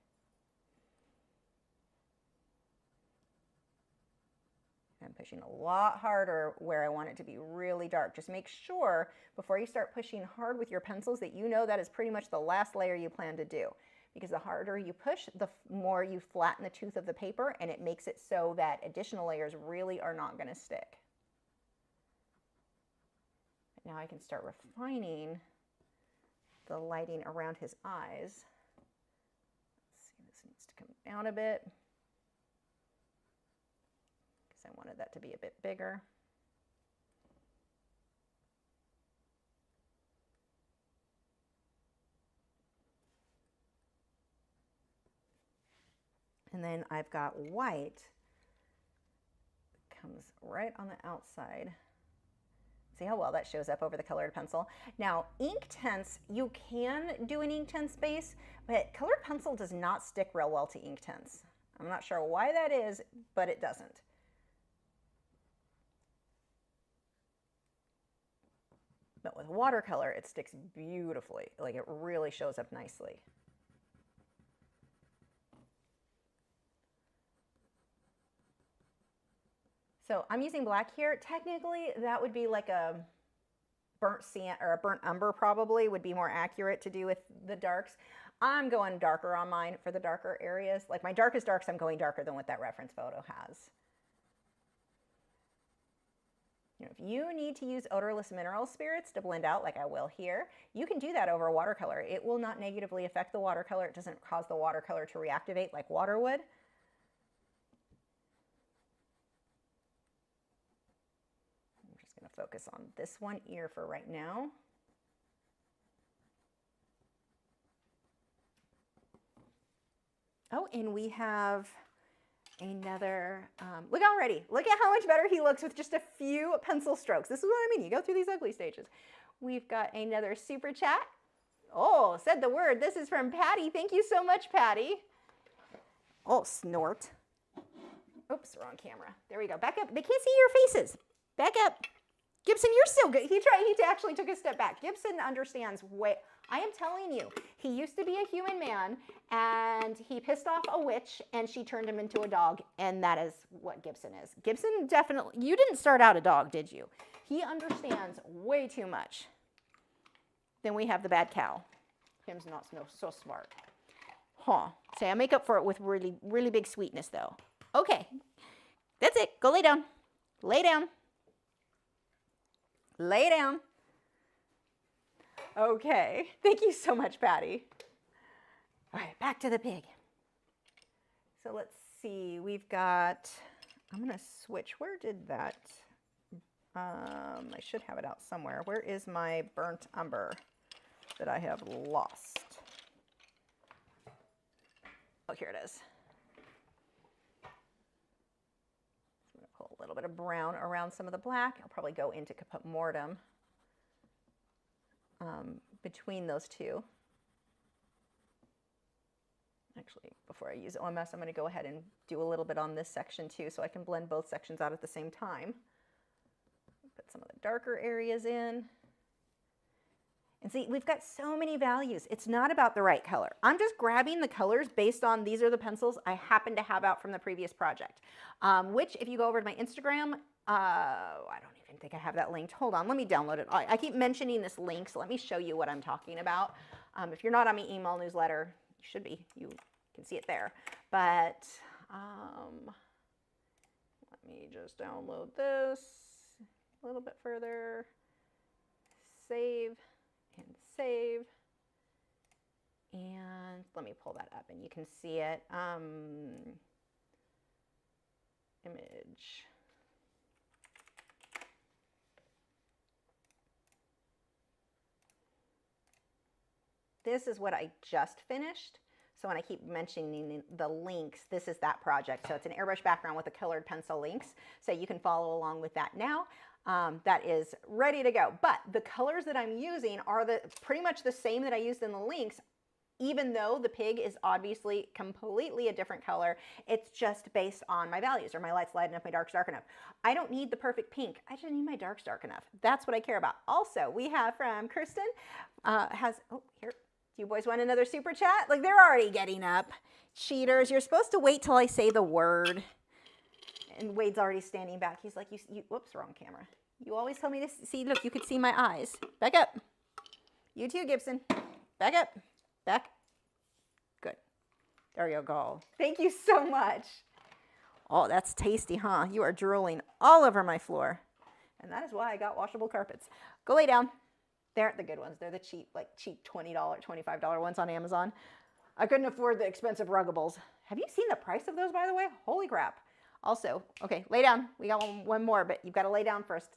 I'm pushing a lot harder where I want it to be really dark. Just make sure before you start pushing hard with your pencils that you know that is pretty much the last layer you plan to do. Because the harder you push, the more you flatten the tooth of the paper, and it makes it so that additional layers really are not going to stick. Now I can start refining the lighting around his eyes. Let's see, this needs to come down a bit. I wanted that to be a bit bigger. And then I've got white that comes right on the outside. See how well that shows up over the colored pencil. Now, Inktense, you can do an Inktense base, but colored pencil does not stick real well to Inktense. I'm not sure why that is, but it doesn't. But with watercolor, it sticks beautifully. Like, it really shows up nicely. So I'm using black here. Technically, that would be like a burnt sand or a burnt umber probably would be more accurate to do with the darks. I'm going darker on mine for the darker areas. Like my darkest darks, I'm going darker than what that reference photo has. If you need to use odorless mineral spirits to blend out, like I will here, you can do that over watercolor. It will not negatively affect the watercolor. It doesn't cause the watercolor to reactivate like water would. I'm just going to focus on this one ear for right now. Oh, and we have another, look already, look at how much better he looks with just a few pencil strokes. This is what I mean, you go through these ugly stages. We've got another super chat. Oh, said the word. This is from Patty. Thank you so much, Patty. Oh, snort. Oops, wrong camera. There we go. Back up. They can't see your faces. Back up. Gibson, you're so good. He actually took a step back. Gibson understands what, I am telling you, he used to be a human man and he pissed off a witch and she turned him into a dog, and that is what Gibson is. Gibson definitely, you didn't start out a dog, did you? He understands way too much. Then we have the bad cow. Him's not so smart. Huh. Say, I make up for it with really, really big sweetness though. Okay. That's it. Go lay down. Lay down. Lay down. Okay, thank you so much, Patty. All right, back to the pig. So let's see, we've got, I'm gonna switch, where did that, I should have it out somewhere. Where is my burnt umber that I have lost? Oh, here it is. Pull a little bit of brown around some of the black. I'll probably go into caput mortem between those two. Actually, before I use OMS, I'm going to go ahead and do a little bit on this section too, so I can blend both sections out at the same time. Put some of the darker areas in. And see, we've got so many values. It's not about the right color. I'm just grabbing the colors based on these are the pencils I happen to have out from the previous project. Which, if you go over to my Instagram, I don't even think I have that linked. Hold on, let me download it. I keep mentioning this link, so let me show you what I'm talking about. If you're not on my email newsletter, you should be. You can see it there. But let me just download this a little bit further. Save. And save, and let me pull that up and you can see it. Image. This is what I just finished. So when I keep mentioning the links, this is that project. So it's an airbrush background with a colored pencil links. So you can follow along with that now. That is ready to go. But the colors that I'm using are pretty much the same that I used in the links, even though the pig is obviously completely a different color. It's just based on my values. Are my lights light enough, my darks dark enough? I don't need the perfect pink. I just need my darks dark enough. That's what I care about. Also, we have from Kristen, oh, here. Do you boys want another super chat? Like, they're already getting up. Cheaters, you're supposed to wait till I say the word. And Wade's already standing back. He's like, whoops, wrong camera. You always tell me to see, look, you could see my eyes. Back up. You too, Gibson. Back up. Back. Good. There you go. Thank you so much. Oh, that's tasty, huh? You are drooling all over my floor. And that is why I got washable carpets. Go lay down. They aren't the good ones. They're the cheap, like cheap $20, $25 ones on Amazon. I couldn't afford the expensive ruggables. Have you seen the price of those, by the way? Holy crap. Also, okay, lay down. We got one more, but you've got to lay down first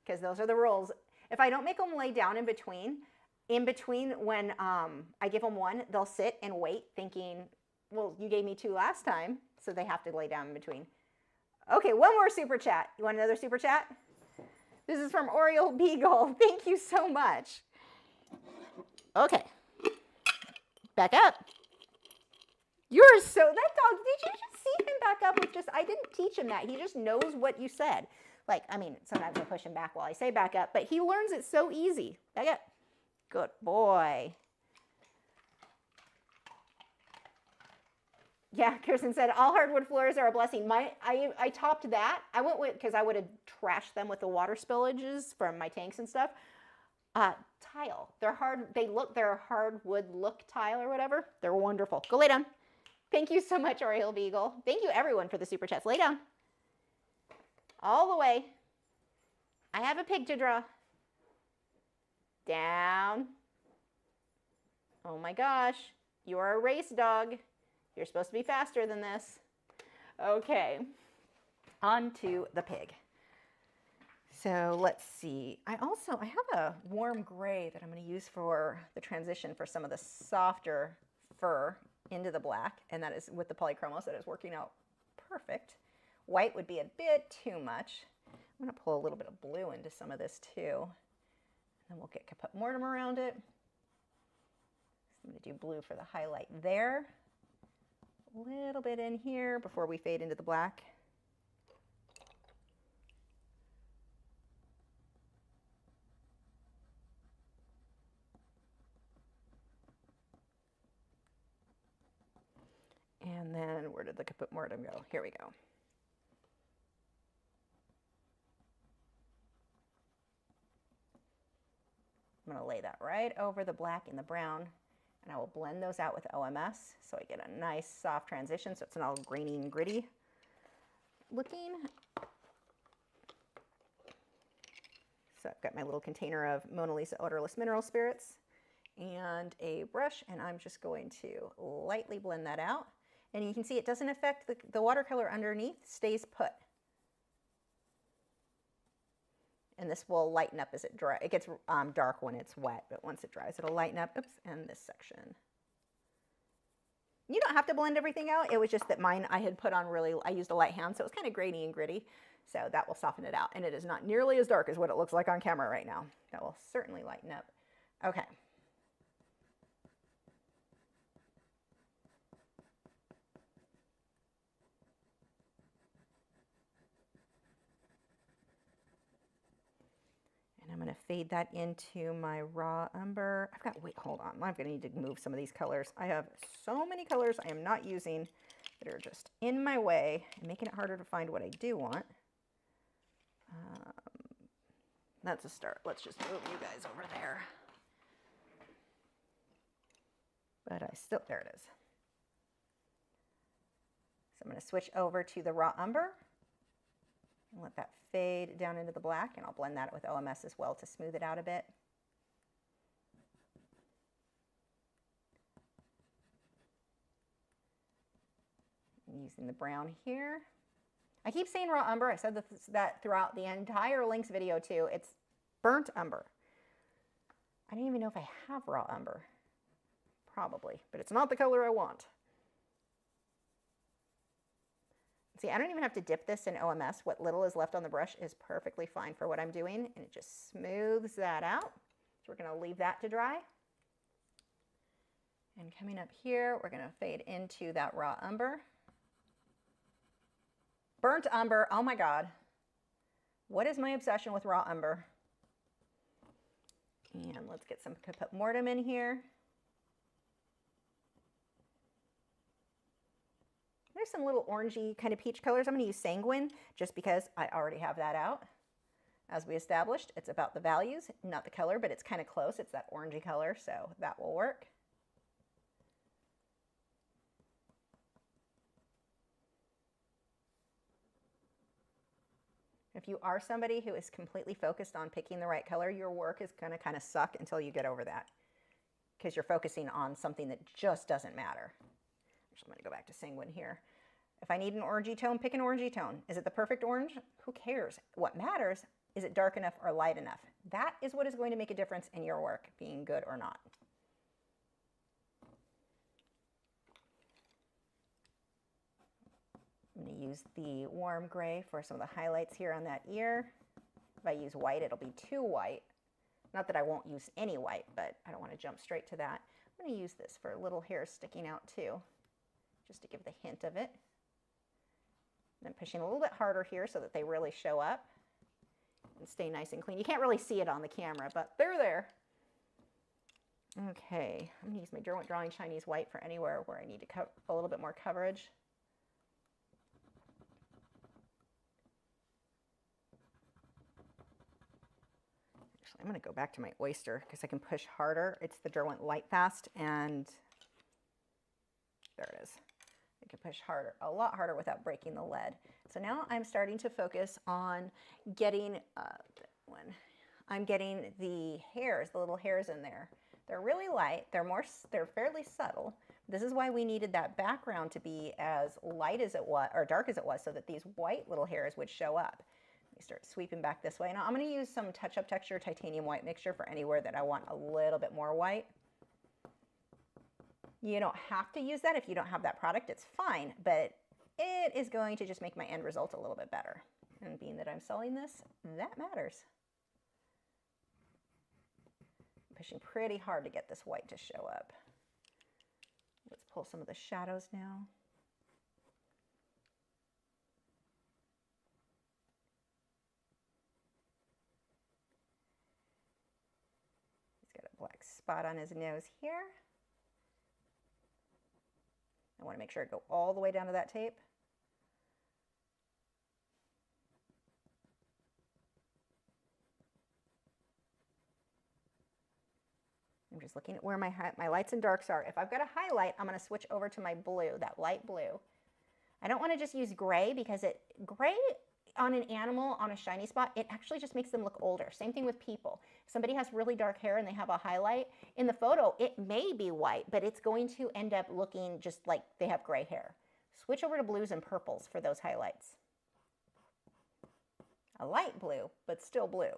because those are the rules. If I don't make them lay down in between when I give them one, they'll sit and wait thinking, well, you gave me two last time, so they have to lay down in between. Okay, one more super chat. You want another super chat? This is from Oriole Beagle. Thank you so much. Okay. Back up. You're so, that dog, did you just see him back up with just, I didn't teach him that. He just knows what you said. Like, I mean, sometimes I push him back while I say back up, but he learns it so easy. Back up. Good boy. Yeah, Kirsten said, all hardwood floors are a blessing. I topped that. I went with, because I would have trashed them with the water spillages from my tanks and stuff. Tile. They're hard. They're a hardwood look tile or whatever. They're wonderful. Go lay down. Thank you so much, Oriole Beagle. Thank you, everyone, for the super chats. Lay down. All the way. I have a pig to draw. Down. Oh my gosh, you're a race dog. You're supposed to be faster than this. Okay, on to the pig. So let's see. I have a warm gray that I'm going to use for the transition for some of the softer fur into the black, and that is with the polychromos. That is working out perfect. White would be a bit too much. I'm going to pull a little bit of blue into some of this too. And then we'll get Caput Mortem around it. So I'm going to do blue for the highlight there. A little bit in here before we fade into the black. And then where did the Caput Mortem go? Here we go. I'm going to lay that right over the black and the brown, and I will blend those out with OMS so I get a nice soft transition so it's not all grainy and gritty looking. So I've got my little container of Mona Lisa odorless mineral spirits and a brush, and I'm just going to lightly blend that out. And you can see it doesn't affect the watercolor underneath, stays put. And this will lighten up as it dries. It gets dark when it's wet, but once it dries, it'll lighten up. Oops, and this section. You don't have to blend everything out. It was just that mine I had put on I used a light hand, so it was kind of grainy and gritty. So that will soften it out. And it is not nearly as dark as what it looks like on camera right now. That will certainly lighten up. Okay. I'm going to fade that into my raw umber. Wait, hold on. I'm going to need to move some of these colors. I have so many colors I am not using that are just in my way and making it harder to find what I do want. That's a start. Let's just move you guys over there. But there it is. So I'm going to switch over to the raw umber. And let that fade down into the black, and I'll blend that with OMS as well to smooth it out a bit. I'm using the brown here. I keep saying raw umber. I said that throughout the entire Links video too. It's burnt umber. I don't even know if I have raw umber. Probably, but it's not the color I want. See, I don't even have to dip this in OMS. What little is left on the brush is perfectly fine for what I'm doing, and it just smooths that out. So we're going to leave that to dry. And coming up here, we're going to fade into that raw umber. Burnt umber, oh my God. What is my obsession with raw umber? And let's get some Caput Mortem in here. There's some little orangey kind of peach colors. I'm going to use Sanguine just because I already have that out. As we established, it's about the values, not the color, but it's kind of close. It's that orangey color, so that will work. If you are somebody who is completely focused on picking the right color, your work is going to kind of suck until you get over that because you're focusing on something that just doesn't matter. I'm going to go back to Sanguine here. If I need an orangey tone, pick an orangey tone. Is it the perfect orange? Who cares? What matters is it dark enough or light enough. That is what is going to make a difference in your work being good or not. I'm going to use the warm gray for some of the highlights here on that ear. If I use white, it'll be too white. Not that I won't use any white, but I don't want to jump straight to that. I'm going to use this for little hairs sticking out too, just to give the hint of it. And I'm pushing a little bit harder here so that they really show up and stay nice and clean. You can't really see it on the camera, but they're there. Okay, I'm going to use my Derwent Drawing Chinese White for anywhere where I need to cover a little bit more coverage. Actually, I'm going to go back to my oyster because I can push harder. It's the Derwent Light Fast, and there it is. I can push harder, a lot harder without breaking the lead. So now I'm starting to focus on getting one. I'm getting the hairs, the little hairs in there. They're really light. They're fairly subtle. This is why we needed that background to be as light as it was, or dark as it was, so that these white little hairs would show up. Let me start sweeping back this way. Now I'm going to use some touch-up texture titanium white mixture for anywhere that I want a little bit more white. You don't have to use that if you don't have that product. It's fine, but it is going to just make my end result a little bit better. And being that I'm selling this, that matters. I'm pushing pretty hard to get this white to show up. Let's pull some of the shadows now. He's got a black spot on his nose here. I want to make sure I go all the way down to that tape. I'm just looking at where my lights and darks are. If I've got a highlight, I'm going to switch over to my blue, that light blue. I don't want to just use gray because gray on an animal, on a shiny spot, it actually just makes them look older. Same thing with people. If somebody has really dark hair and they have a highlight, in the photo, it may be white, but it's going to end up looking just like they have gray hair. Switch over to blues and purples for those highlights. A light blue, but still blue.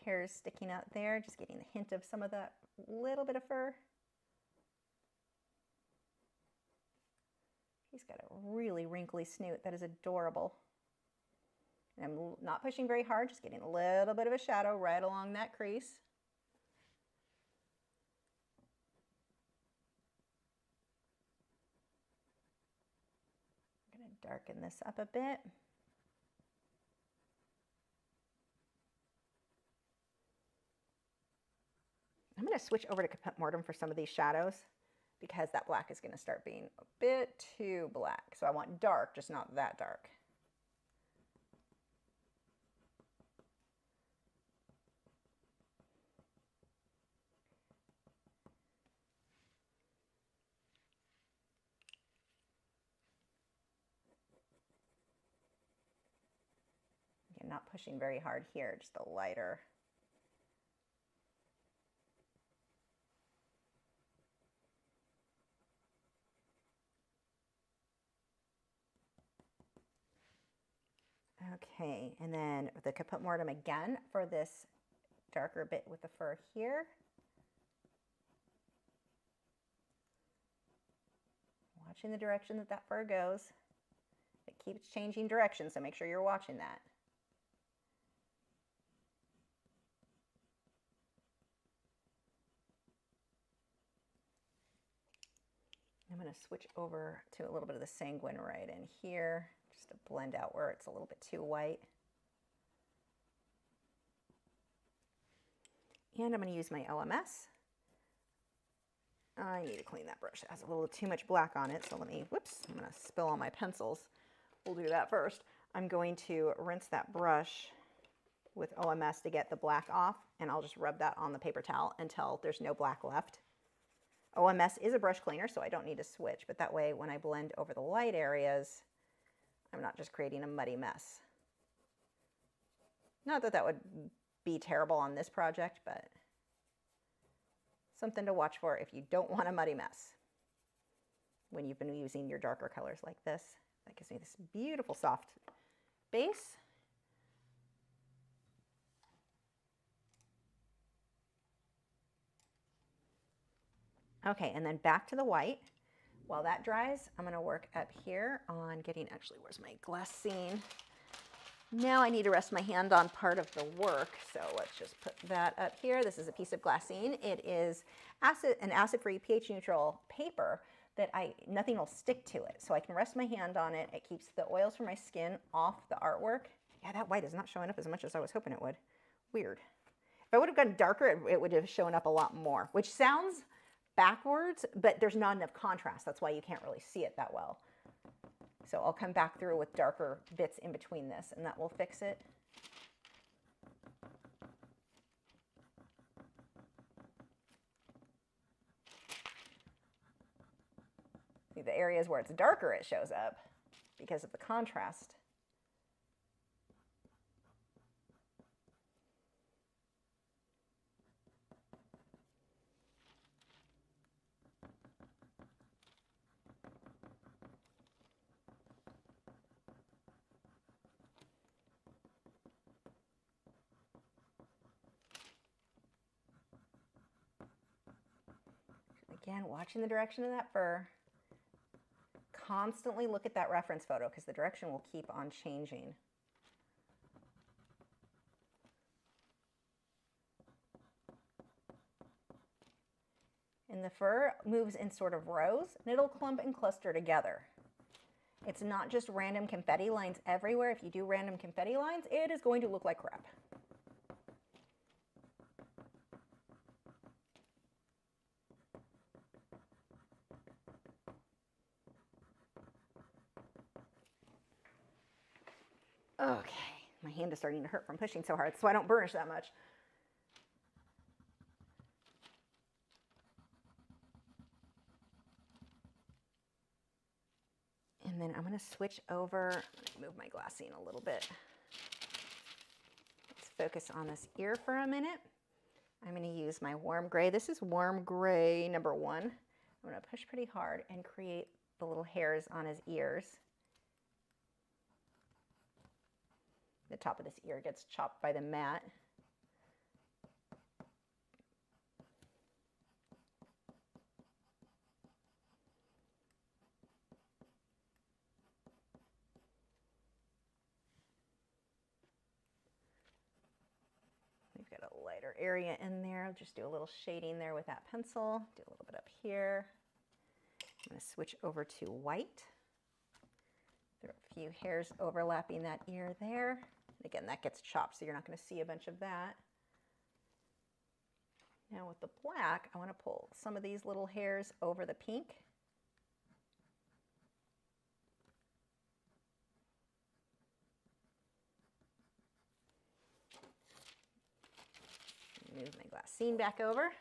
Hairs sticking out there, just getting the hint of some of that little bit of fur. He's got a really wrinkly snoot. That is adorable. And I'm not pushing very hard, just getting a little bit of a shadow right along that crease. I'm going to darken this up a bit. I'm going to switch over to Caput Mortem for some of these shadows because that black is going to start being a bit too black. So I want dark, just not that dark. Again, not pushing very hard here, just a lighter. Okay, and then the Caput Mortem again for this darker bit with the fur here. Watching the direction that fur goes. It keeps changing direction, so make sure you're watching that. I'm going to switch over to a little bit of the sanguine right in here, just to blend out where it's a little bit too white. And I'm going to use my OMS. I need to clean that brush. It has a little too much black on it, so let me, whoops, I'm going to spill all my pencils. We'll do that first. I'm going to rinse that brush with OMS to get the black off, and I'll just rub that on the paper towel until there's no black left. OMS is a brush cleaner, so I don't need to switch, but that way when I blend over the light areas, I'm not just creating a muddy mess. Not that that would be terrible on this project, but something to watch for if you don't want a muddy mess when you've been using your darker colors like this. That gives me this beautiful soft base. Okay, and then back to the white. While that dries, I'm going to work up here on getting, actually, where's my glassine? Now I need to rest my hand on part of the work, so let's just put that up here. This is a piece of glassine. It is an acid-free, pH-neutral paper that nothing will stick to it, so I can rest my hand on it. It keeps the oils from my skin off the artwork. Yeah, that white is not showing up as much as I was hoping it would. Weird. If I would have gone darker, it would have shown up a lot more, which sounds backwards, but there's not enough contrast. That's why you can't really see it that well. So I'll come back through with darker bits in between this, and that will fix it. the areas where it's darker, it shows up because of the contrast. Again, watching the direction of that fur. Constantly look at that reference photo because the direction will keep on changing. And the fur moves in sort of rows, and it'll clump and cluster together. It's not just random confetti lines everywhere. If you do random confetti lines, it is going to look like crap. Okay, my hand is starting to hurt from pushing so hard, so I don't burnish that much. And then I'm going to switch over, move my glassine a little bit. Let's focus on this ear for a minute. I'm going to use my warm gray. This is warm gray number 1. I'm going to push pretty hard and create the little hairs on his ears. The top of this ear gets chopped by the mat. We've got a lighter area in there. I'll just do a little shading there with that pencil. Do a little bit up here. I'm going to switch over to white. There are a few hairs overlapping that ear there. And again, that gets chopped, so you're not going to see a bunch of that. Now with the black, I want to pull some of these little hairs over the pink. Move my glassine back over.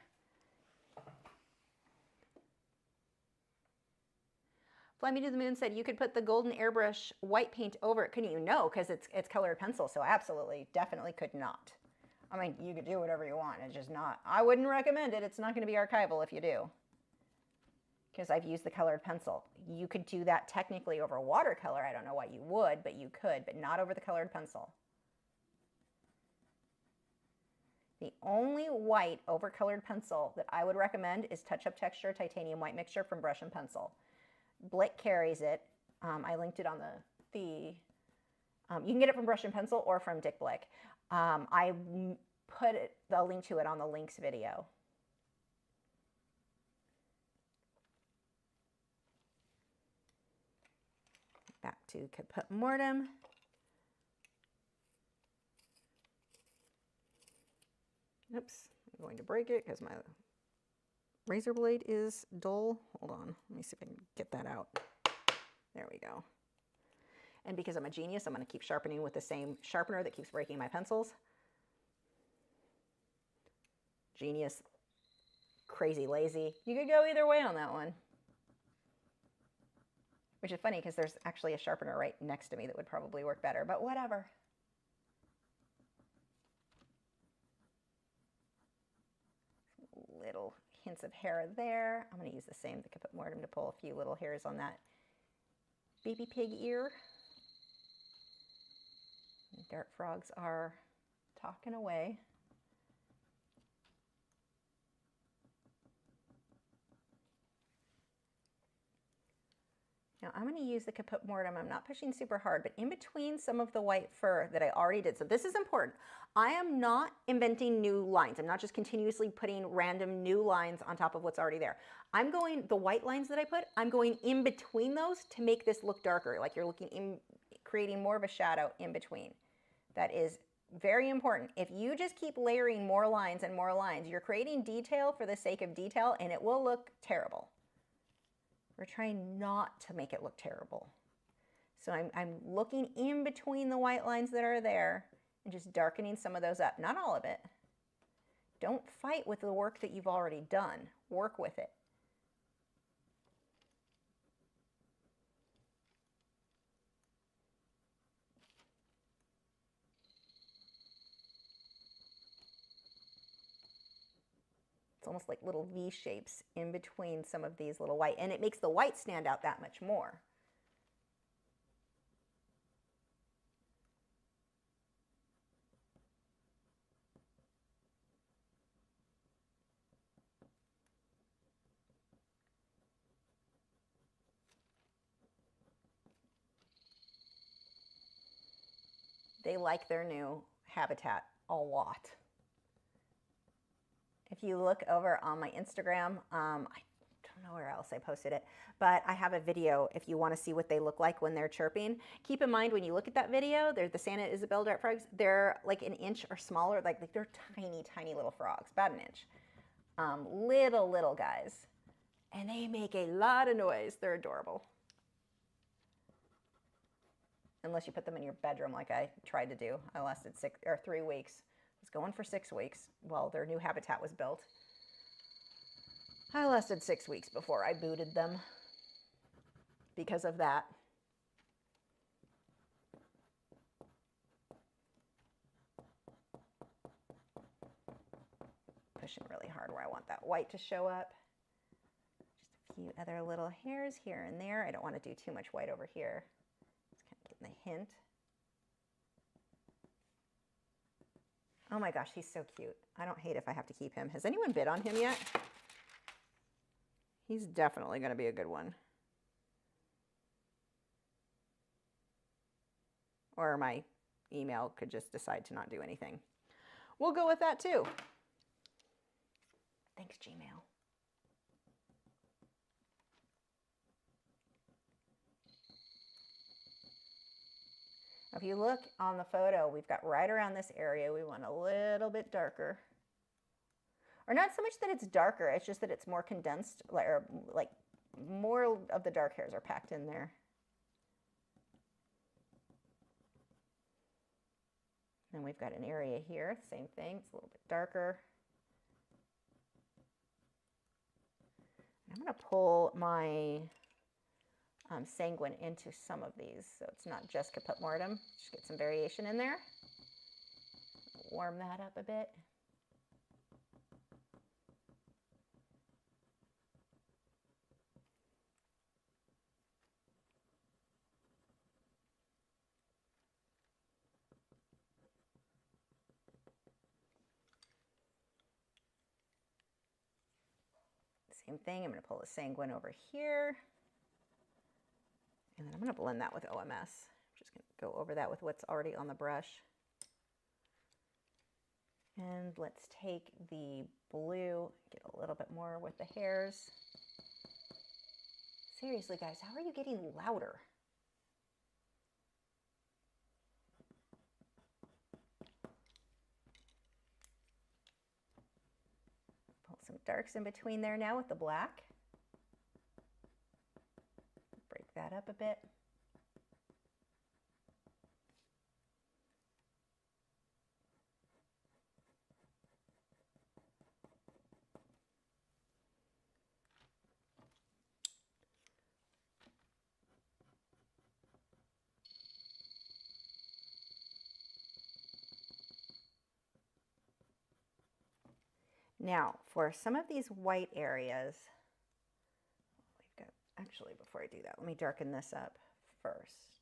Fly Me to the Moon said you could put the golden airbrush white paint over it, couldn't you? No, because it's colored pencil, so absolutely, definitely could not. I mean, you could do whatever you want. It's just not, I wouldn't recommend it. It's not going to be archival if you do, because I've used the colored pencil. You could do that technically over watercolor. I don't know why you would, but you could, but not over the colored pencil. The only white over colored pencil that I would recommend is Touch Up Texture Titanium White Mixture from Brush and Pencil. Blick carries it. I linked it on you can get it from Brush and Pencil or from Dick Blick. I put the link to it on the links video. Back to Caput Mortem. Oops, I'm going to break it because my razor blade is dull. Hold on, let me see if I can get that out. There we go. And because I'm a genius, I'm going to keep sharpening with the same sharpener that keeps breaking my pencils. Genius, crazy lazy. You could go either way on that one. Which is funny because there's actually a sharpener right next to me that would probably work better, but whatever. Little hints of hair there. I'm going to use the same, the Caput Mortem, to pull a few little hairs on that baby pig ear. And dart frogs are talking away. Now I'm going to use the Caput Mortem. I'm not pushing super hard, but in between some of the white fur that I already did. So this is important. I am not inventing new lines. I'm not just continuously putting random new lines on top of what's already there. I'm going, the white lines that I put, I'm going in between those to make this look darker. Like you're looking in, creating more of a shadow in between. That is very important. If you just keep layering more lines and more lines, you're creating detail for the sake of detail and it will look terrible. We're trying not to make it look terrible. So I'm looking in between the white lines that are there and just darkening some of those up. Not all of it. Don't fight with the work that you've already done. Work with it. It's almost like little V shapes in between some of these little white, and it makes the white stand out that much more. They like their new habitat a lot. If you look over on my Instagram, I don't know where else I posted it, but I have a video if you want to see what they look like when they're chirping. Keep in mind when you look at that video, they're the Santa Isabel dart frogs. They're like an inch or smaller, like they're tiny, tiny little frogs, about an inch. Little guys. And they make a lot of noise. They're adorable. Unless you put them in your bedroom like I tried to do. I lasted 3 weeks. I was going for 6 weeks while their new habitat was built. I lasted 6 weeks before I booted them because of that. Pushing really hard where I want that white to show up. Just a few other little hairs here and there. I don't want to do too much white over here. Just kind of getting the hint. Oh my gosh, he's so cute. I don't hate if I have to keep him. Has anyone bid on him yet? He's definitely going to be a good one. Or my email could just decide to not do anything. We'll go with that too. Thanks, Gmail. If you look on the photo, we've got right around this area, we want a little bit darker. Or not so much that it's darker, it's just that it's more condensed, or like more of the dark hairs are packed in there. And we've got an area here, same thing, it's a little bit darker. I'm going to pull my sanguine into some of these, so it's not just caput mortem. Just get some variation in there. Warm that up a bit. Same thing, I'm going to pull the sanguine over here. And then I'm going to blend that with OMS. I'm just going to go over that with what's already on the brush. And let's take the blue, get a little bit more with the hairs. Seriously, guys, how are you getting louder? Pull some darks in between there now with the black. Break that up a bit. Now, for some of these white areas, we've got, actually, before I do that, let me darken this up first.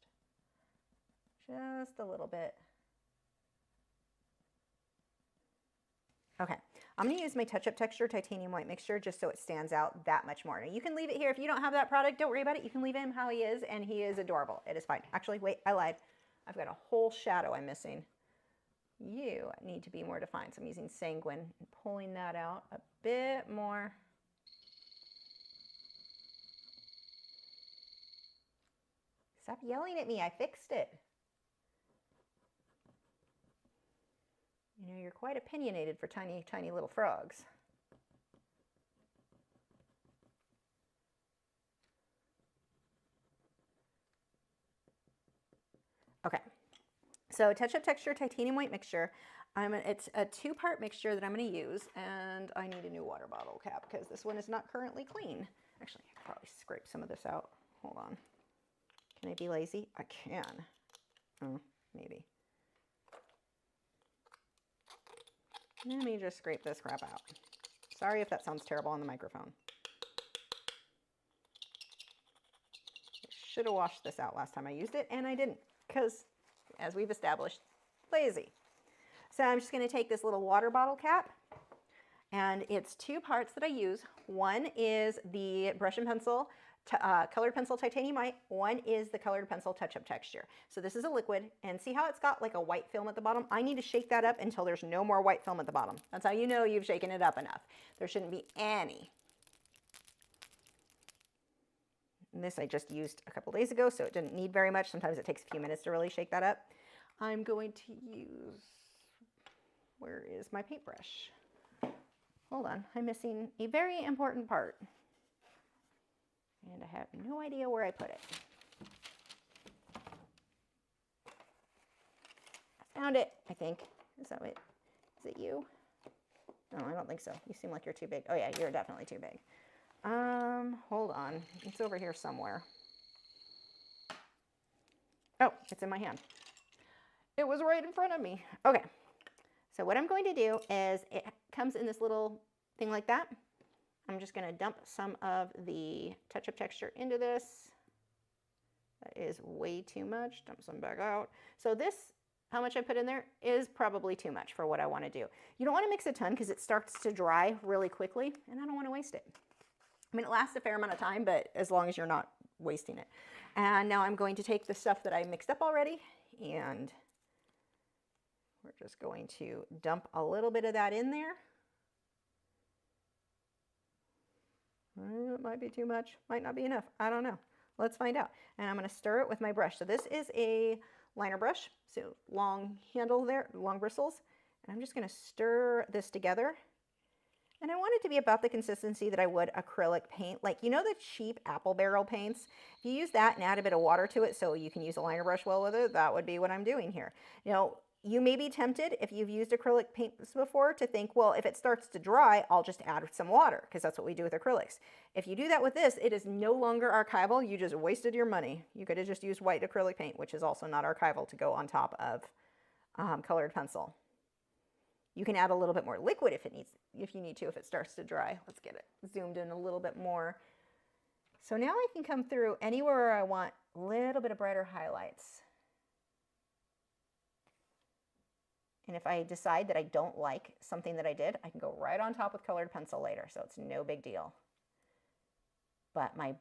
Just a little bit. Okay, I'm going to use my touch-up texture titanium white mixture just so it stands out that much more. Now, you can leave it here. If you don't have that product, don't worry about it. You can leave him how he is, and he is adorable. It is fine. Actually, wait, I lied. I've got a whole shadow I'm missing. You need to be more defined. So I'm using sanguine and pulling that out a bit more. Stop yelling at me. I fixed it. You know, you're quite opinionated for tiny, tiny little frogs. Okay. So touch-up texture titanium white mixture. It's a 2-part mixture that I'm going to use, and I need a new water bottle cap because this one is not currently clean. Actually, I could probably scrape some of this out. Hold on. Can I be lazy? I can. Oh, maybe. Let me just scrape this crap out. Sorry if that sounds terrible on the microphone. Should have washed this out last time I used it, and I didn't, because as we've established, lazy. So I'm just going to take this little water bottle cap, and it's two parts that I use. One is the brush and pencil, colored pencil titanium white. One is the colored pencil touch-up texture. So this is a liquid, and see how it's got like a white film at the bottom? I need to shake that up until there's no more white film at the bottom. That's how you know you've shaken it up enough. There shouldn't be any. And this I just used a couple days ago, so it didn't need very much. Sometimes it takes a few minutes to really shake that up. I'm going to use, where is my paintbrush? Hold on, I'm missing a very important part. And I have no idea where I put it. I found it, I think. Is that it? Is it you? No, I don't think so. You seem like you're too big. Oh yeah, you're definitely too big. Hold on. It's over here somewhere. Oh, it's in my hand. It was right in front of me. Okay. So what I'm going to do is, it comes in this little thing like that. I'm just going to dump some of the touch-up texture into this. That is way too much. Dump some back out. So this, how much I put in there, is probably too much for what I want to do. You don't want to mix a ton because it starts to dry really quickly, and I don't want to waste it. I mean, it lasts a fair amount of time, but as long as you're not wasting it. And now I'm going to take the stuff that I mixed up already, and we're just going to dump a little bit of that in there. It might be too much, might not be enough. I don't know. Let's find out. And I'm going to stir it with my brush. So this is a liner brush, so long handle there, long bristles. And I'm just going to stir this together. And I want it to be about the consistency that I would acrylic paint. Like, you know the cheap apple barrel paints? If you use that and add a bit of water to it so you can use a liner brush well with it, that would be what I'm doing here. You know, you may be tempted, if you've used acrylic paints before, to think, well, if it starts to dry, I'll just add some water, because that's what we do with acrylics. If you do that with this, it is no longer archival. You just wasted your money. You could have just used white acrylic paint, which is also not archival, to go on top of colored pencil. You can add a little bit more liquid if you need to, if it starts to dry. Let's get it zoomed in a little bit more. So now I can come through anywhere where I want a little bit of brighter highlights. And if I decide that I don't like something that I did, I can go right on top with colored pencil later, so it's no big deal. But my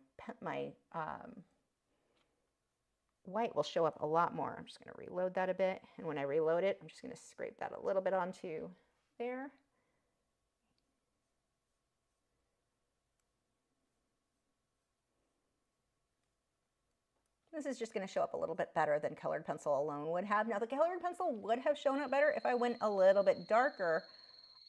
white will show up a lot more. I'm just going to reload that a bit, and when I reload it, I'm just going to scrape that a little bit onto there. This is just going to show up a little bit better than colored pencil alone would have. Now, the colored pencil would have shown up better if I went a little bit darker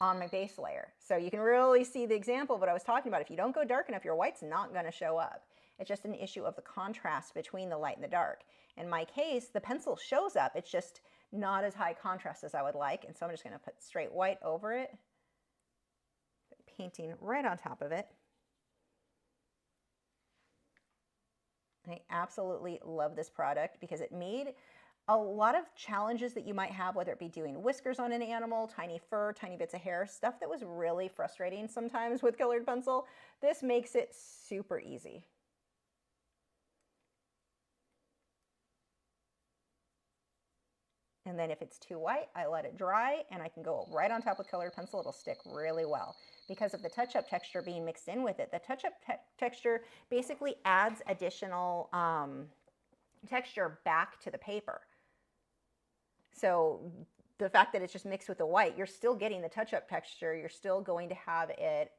on my base layer. So you can really see the example of what I was talking about. If you don't go dark enough, your white's not going to show up. It's just an issue of the contrast between the light and the dark. In my case, the pencil shows up. It's just not as high contrast as I would like. And so I'm just going to put straight white over it, painting right on top of it. I absolutely love this product because it made a lot of challenges that you might have, whether it be doing whiskers on an animal, tiny fur, tiny bits of hair, stuff that was really frustrating sometimes with colored pencil. This makes it super easy. And then if it's too white, I let it dry and I can go right on top with colored pencil. It'll stick really well. Because of the touch-up texture being mixed in with it, the touch-up texture basically adds additional texture back to the paper. So the fact that it's just mixed with the white, you're still getting the touch-up texture. You're still going to have it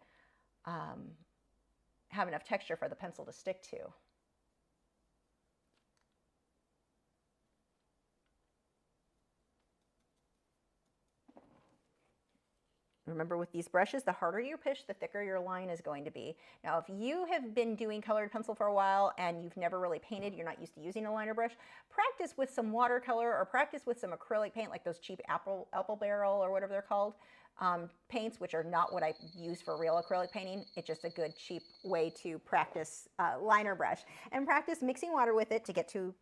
have enough texture for the pencil to stick to. Remember, with these brushes, the harder you push, the thicker your line is going to be. Now, if you have been doing colored pencil for a while and you've never really painted, you're not used to using a liner brush, practice with some watercolor or practice with some acrylic paint, like those cheap apple barrel or whatever they're called, paints, which are not what I use for real acrylic painting. It's just a good, cheap way to practice liner brush. And practice mixing water with it to get to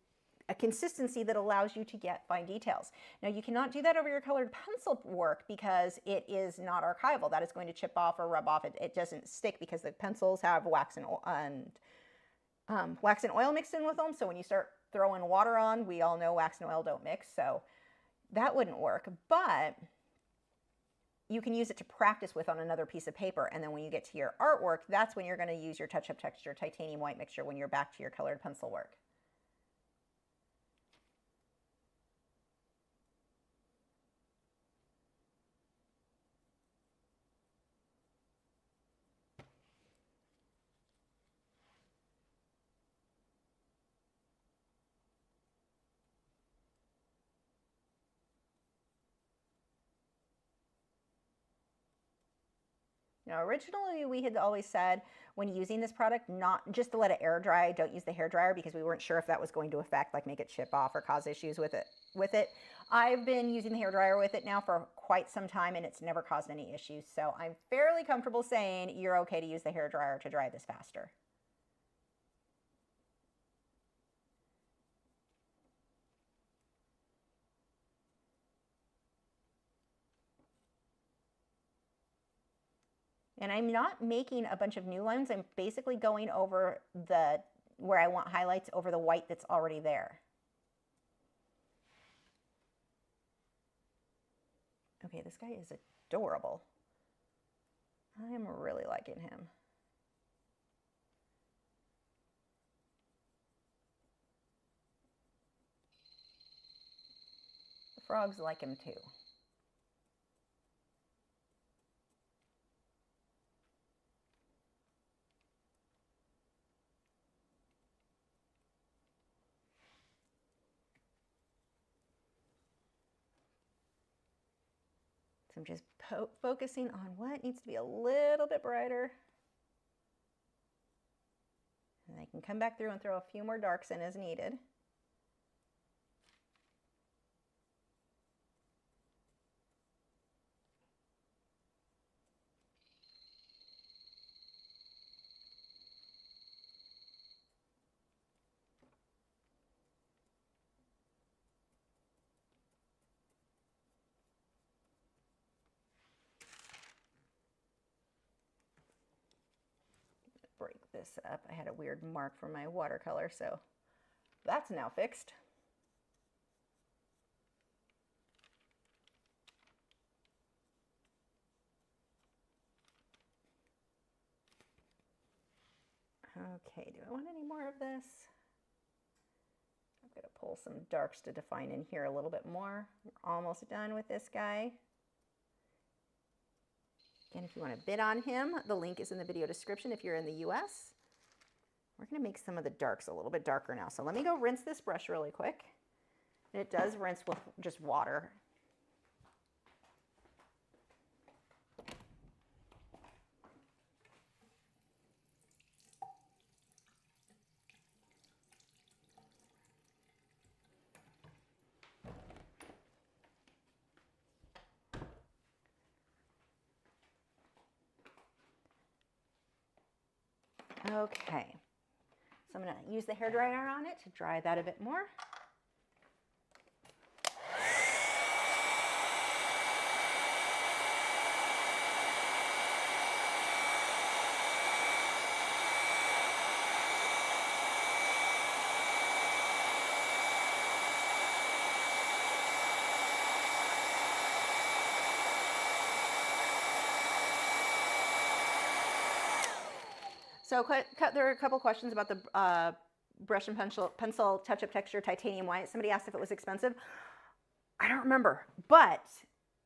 a consistency that allows you to get fine details. Now, you cannot do that over your colored pencil work because it is not archival. That is going to chip off or rub off. It doesn't stick because the pencils have wax and oil mixed in with them. So when you start throwing water on, we all know wax and oil don't mix. So that wouldn't work. But you can use it to practice with on another piece of paper. And then when you get to your artwork, that's when you're going to use your touch-up texture titanium white mixture when you're back to your colored pencil work. Now, originally we had always said when using this product, not just to let it air dry, don't use the hair dryer because we weren't sure if that was going to affect, like make it chip off or cause issues with it. I've been using the hair dryer with it now for quite some time and it's never caused any issues. So I'm fairly comfortable saying you're okay to use the hair dryer to dry this faster. And I'm not making a bunch of new lines. I'm basically going over where I want highlights over the white that's already there. Okay, this guy is adorable. I am really liking him. The frogs like him too. So I'm just focusing on what needs to be a little bit brighter. And I can come back through and throw a few more darks in as needed. Break this up. I had a weird mark from my watercolor, so that's now fixed. Okay, do I want any more of this? I'm going to pull some darks to define in here a little bit more. We're almost done with this guy. Again, if you want to bid on him, the link is in the video description if you're in the US. We're going to make some of the darks a little bit darker now. So let me go rinse this brush really quick. And it does rinse with just water. Okay, so I'm going to use the hairdryer on it to dry that a bit more. So there are a couple questions about the brush and pencil touch-up texture titanium white. Somebody asked if it was expensive. I don't remember, but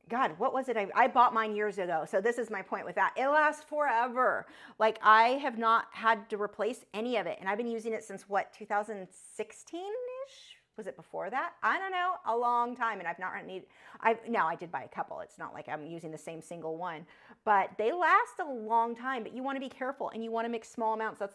God, what was it? I bought mine years ago. So this is my point with that. It lasts forever. Like I have not had to replace any of it. And I've been using it since what, 2016-ish? Was it before that? I don't know, a long time. And I've not needed, now I did buy a couple. It's not like I'm using the same single one, but they last a long time, but you want to be careful and you want to mix small amounts. That's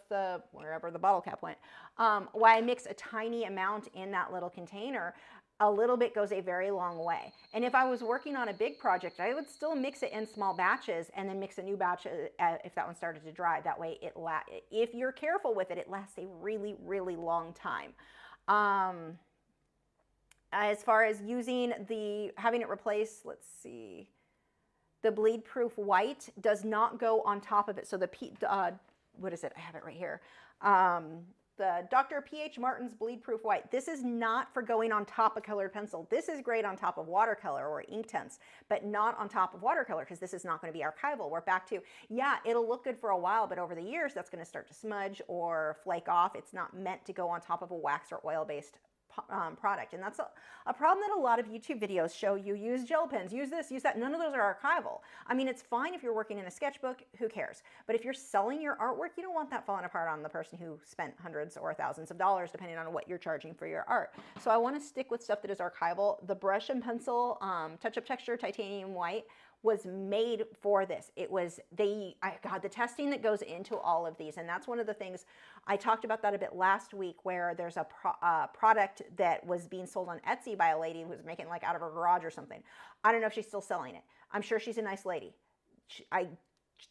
wherever the bottle cap went. Why I mix a tiny amount in that little container, a little bit goes a very long way. And if I was working on a big project, I would still mix it in small batches and then mix a new batch if that one started to dry. That way if you're careful with it, it lasts a really, really long time. As far as using having it replace, let's see, the bleed proof white does not go on top of it. So what is it? I have it right here. The Dr. P.H. Martin's bleed proof white. This is not for going on top of colored pencil. This is great on top of watercolor or Inktense, but not on top of watercolor because this is not going to be archival. We're back to, yeah, it'll look good for a while, but over the years that's going to start to smudge or flake off. It's not meant to go on top of a wax or oil-based product. And that's a problem that a lot of YouTube videos show you use gel pens, use this, use that. None of those are archival. I mean, it's fine if you're working in a sketchbook, who cares? But if you're selling your artwork, you don't want that falling apart on the person who spent hundreds or thousands of dollars, depending on what you're charging for your art. So I want to stick with stuff that is archival. The brush and pencil touch-up texture titanium white was made for this. It was, the testing that goes into all of these. And that's one of the things, I talked about that a bit last week, where there's a product that was being sold on Etsy by a lady who was making like out of her garage or something. I don't know if she's still selling it. I'm sure she's a nice lady.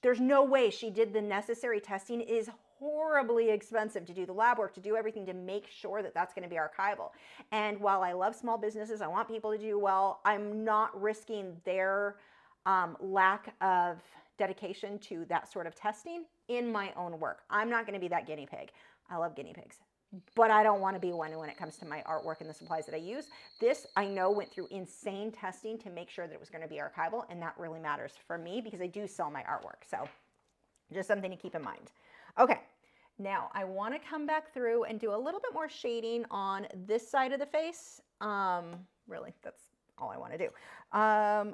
There's no way she did the necessary testing. It is horribly expensive to do the lab work, to do everything to make sure that that's going to be archival. And while I love small businesses, I want people to do well, I'm not risking their lack of dedication to that sort of testing in my own work. I'm not going to be that guinea pig. I love guinea pigs, but I don't want to be one when it comes to my artwork and the supplies that I use. This, I know, went through insane testing to make sure that it was going to be archival, and that really matters for me because I do sell my artwork. So just something to keep in mind. Okay, now I want to come back through and do a little bit more shading on this side of the face. Really, that's all I want to do.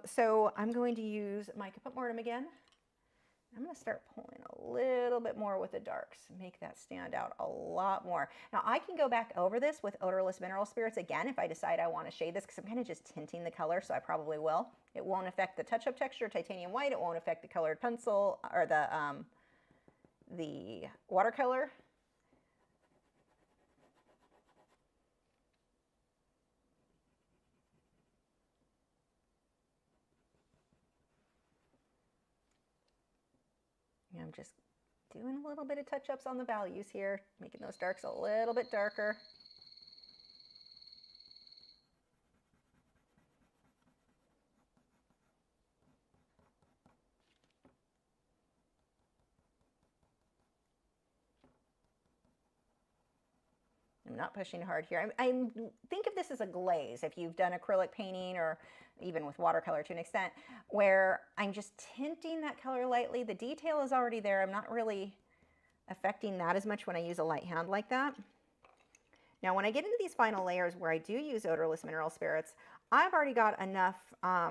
So I'm going to use my Caput Mortuum again. I'm going to start pulling a little bit more with the darks, make that stand out a lot more. Now I can go back over this with odorless mineral spirits again if I decide I want to shade this, because I'm kind of just tinting the color, so I probably will. It won't affect the touch-up texture, titanium white. It won't affect the colored pencil or the watercolor. I'm just doing a little bit of touch-ups on the values here, making those darks a little bit darker. I'm not pushing hard here. I think of this as a glaze if you've done acrylic painting or even with watercolor to an extent, where I'm just tinting that color lightly. The detail is already there. I'm not really affecting that as much when I use a light hand like that. Now, when I get into these final layers where I do use odorless mineral spirits, I've already got enough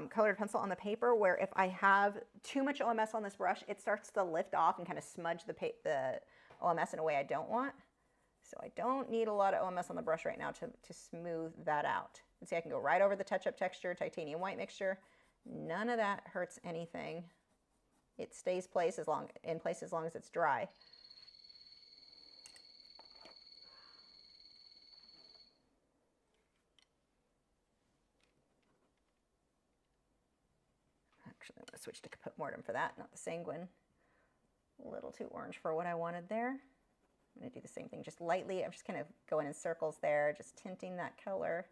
colored pencil on the paper where if I have too much OMS on this brush, it starts to lift off and kind of smudge the OMS in a way I don't want. So I don't need a lot of OMS on the brush right now to smooth that out. And see, I can go right over the touch-up texture, titanium white mixture. None of that hurts anything. It stays in place as long as it's dry. Actually, I'm going to switch to Caput Mortuum for that, not the Sanguine. A little too orange for what I wanted there. I'm going to do the same thing, just lightly. I'm just kind of going in circles there, just tinting that color.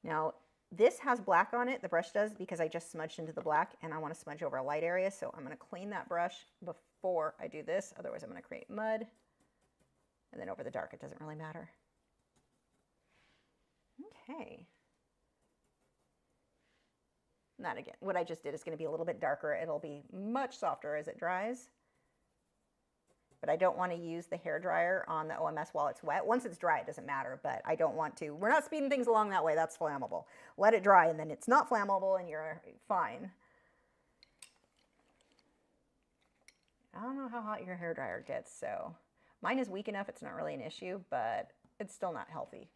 Now, this has black on it, the brush does, because I just smudged into the black and I want to smudge over a light area. So I'm going to clean that brush before I do this. Otherwise, I'm going to create mud. And then over the dark, it doesn't really matter. Okay. And that again, what I just did is going to be a little bit darker. It'll be much softer as it dries. But I don't want to use the hairdryer on the OMS while it's wet. Once it's dry, it doesn't matter, but I don't want to. We're not speeding things along that way. That's flammable. Let it dry, and then it's not flammable, and you're fine. I don't know how hot your hairdryer gets, so mine is weak enough it's not really an issue, but it's still not healthy.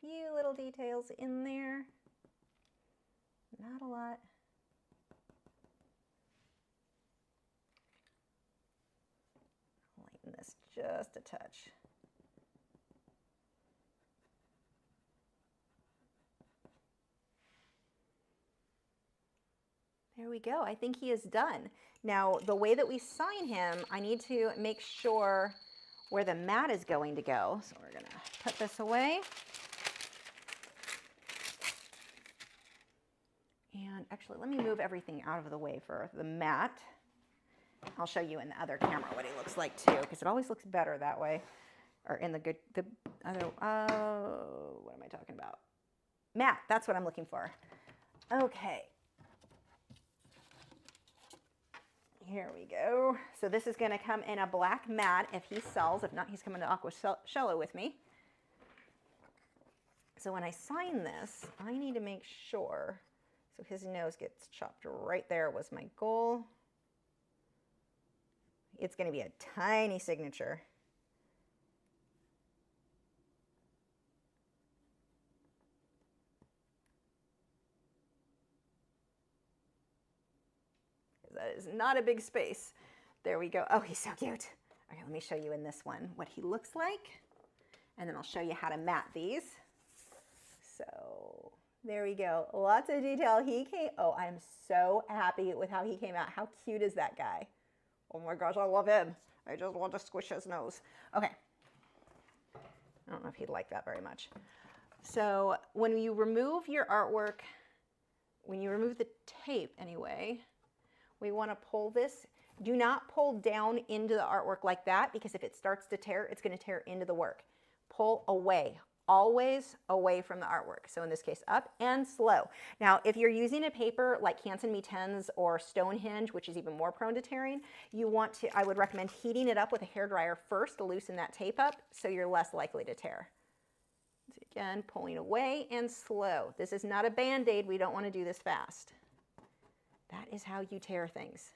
few little details in there. Not a lot. Lighten this just a touch. There we go. I think he is done. Now, the way that we sign him, I need to make sure where the mat is going to go. So we're going to put this away. And actually, let me move everything out of the way for the mat. I'll show you in the other camera what he looks like too, because it always looks better that way. Or in the other, what am I talking about? Mat, that's what I'm looking for. Okay. Here we go. So this is going to come in a black mat if he sells. If not, he's coming to Aquashello with me. So when I sign this, I need to make sure, so his nose gets chopped right there was my goal. It's going to be a tiny signature. That is not a big space. There we go. Oh, he's so cute. Okay, let me show you in this one what he looks like. And then I'll show you how to mat these. So there we go. Lots of detail. Oh, I'm so happy with how he came out. How cute is that guy? Oh my gosh, I love him. I just want to squish his nose. Okay. I don't know if he'd like that very much. So when you remove your artwork, when you remove the tape anyway, we want to pull this. Do not pull down into the artwork like that, because if it starts to tear, it's going to tear into the work. Pull away, always away from the artwork. So in this case, up and slow. Now, if you're using a paper like Canson MeTense or Stonehenge, which is even more prone to tearing, I would recommend heating it up with a hairdryer first to loosen that tape up so you're less likely to tear. So again, pulling away and slow. This is not a Band-Aid. We don't want to do this fast. That is how you tear things.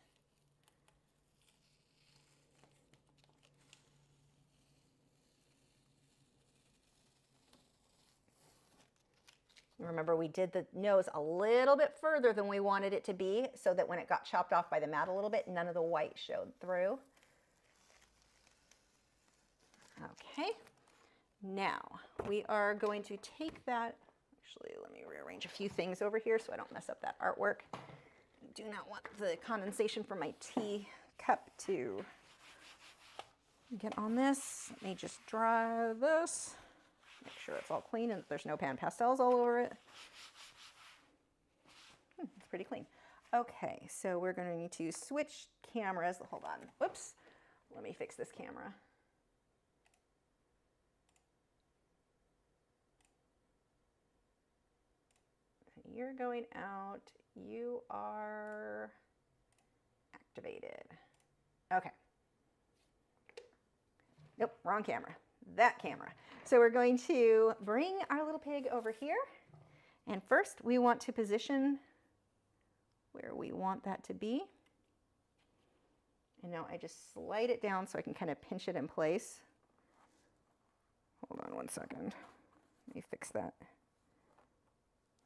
Remember, we did the nose a little bit further than we wanted it to be so that when it got chopped off by the mat a little bit, none of the white showed through. Okay, now we are going to take that. Actually, let me rearrange a few things over here so I don't mess up that artwork. Do not want the condensation from my tea cup to get on this. Let me just dry this. Make sure it's all clean and there's no pan pastels all over it. It's pretty clean. Okay, so we're going to need to switch cameras. Hold on. Whoops. Let me fix this camera. You're going out. You are activated. Okay. Nope, wrong camera. That camera. So we're going to bring our little pig over here. And first we want to position where we want that to be. And now I just slide it down so I can kind of pinch it in place. Hold on one second. Let me fix that.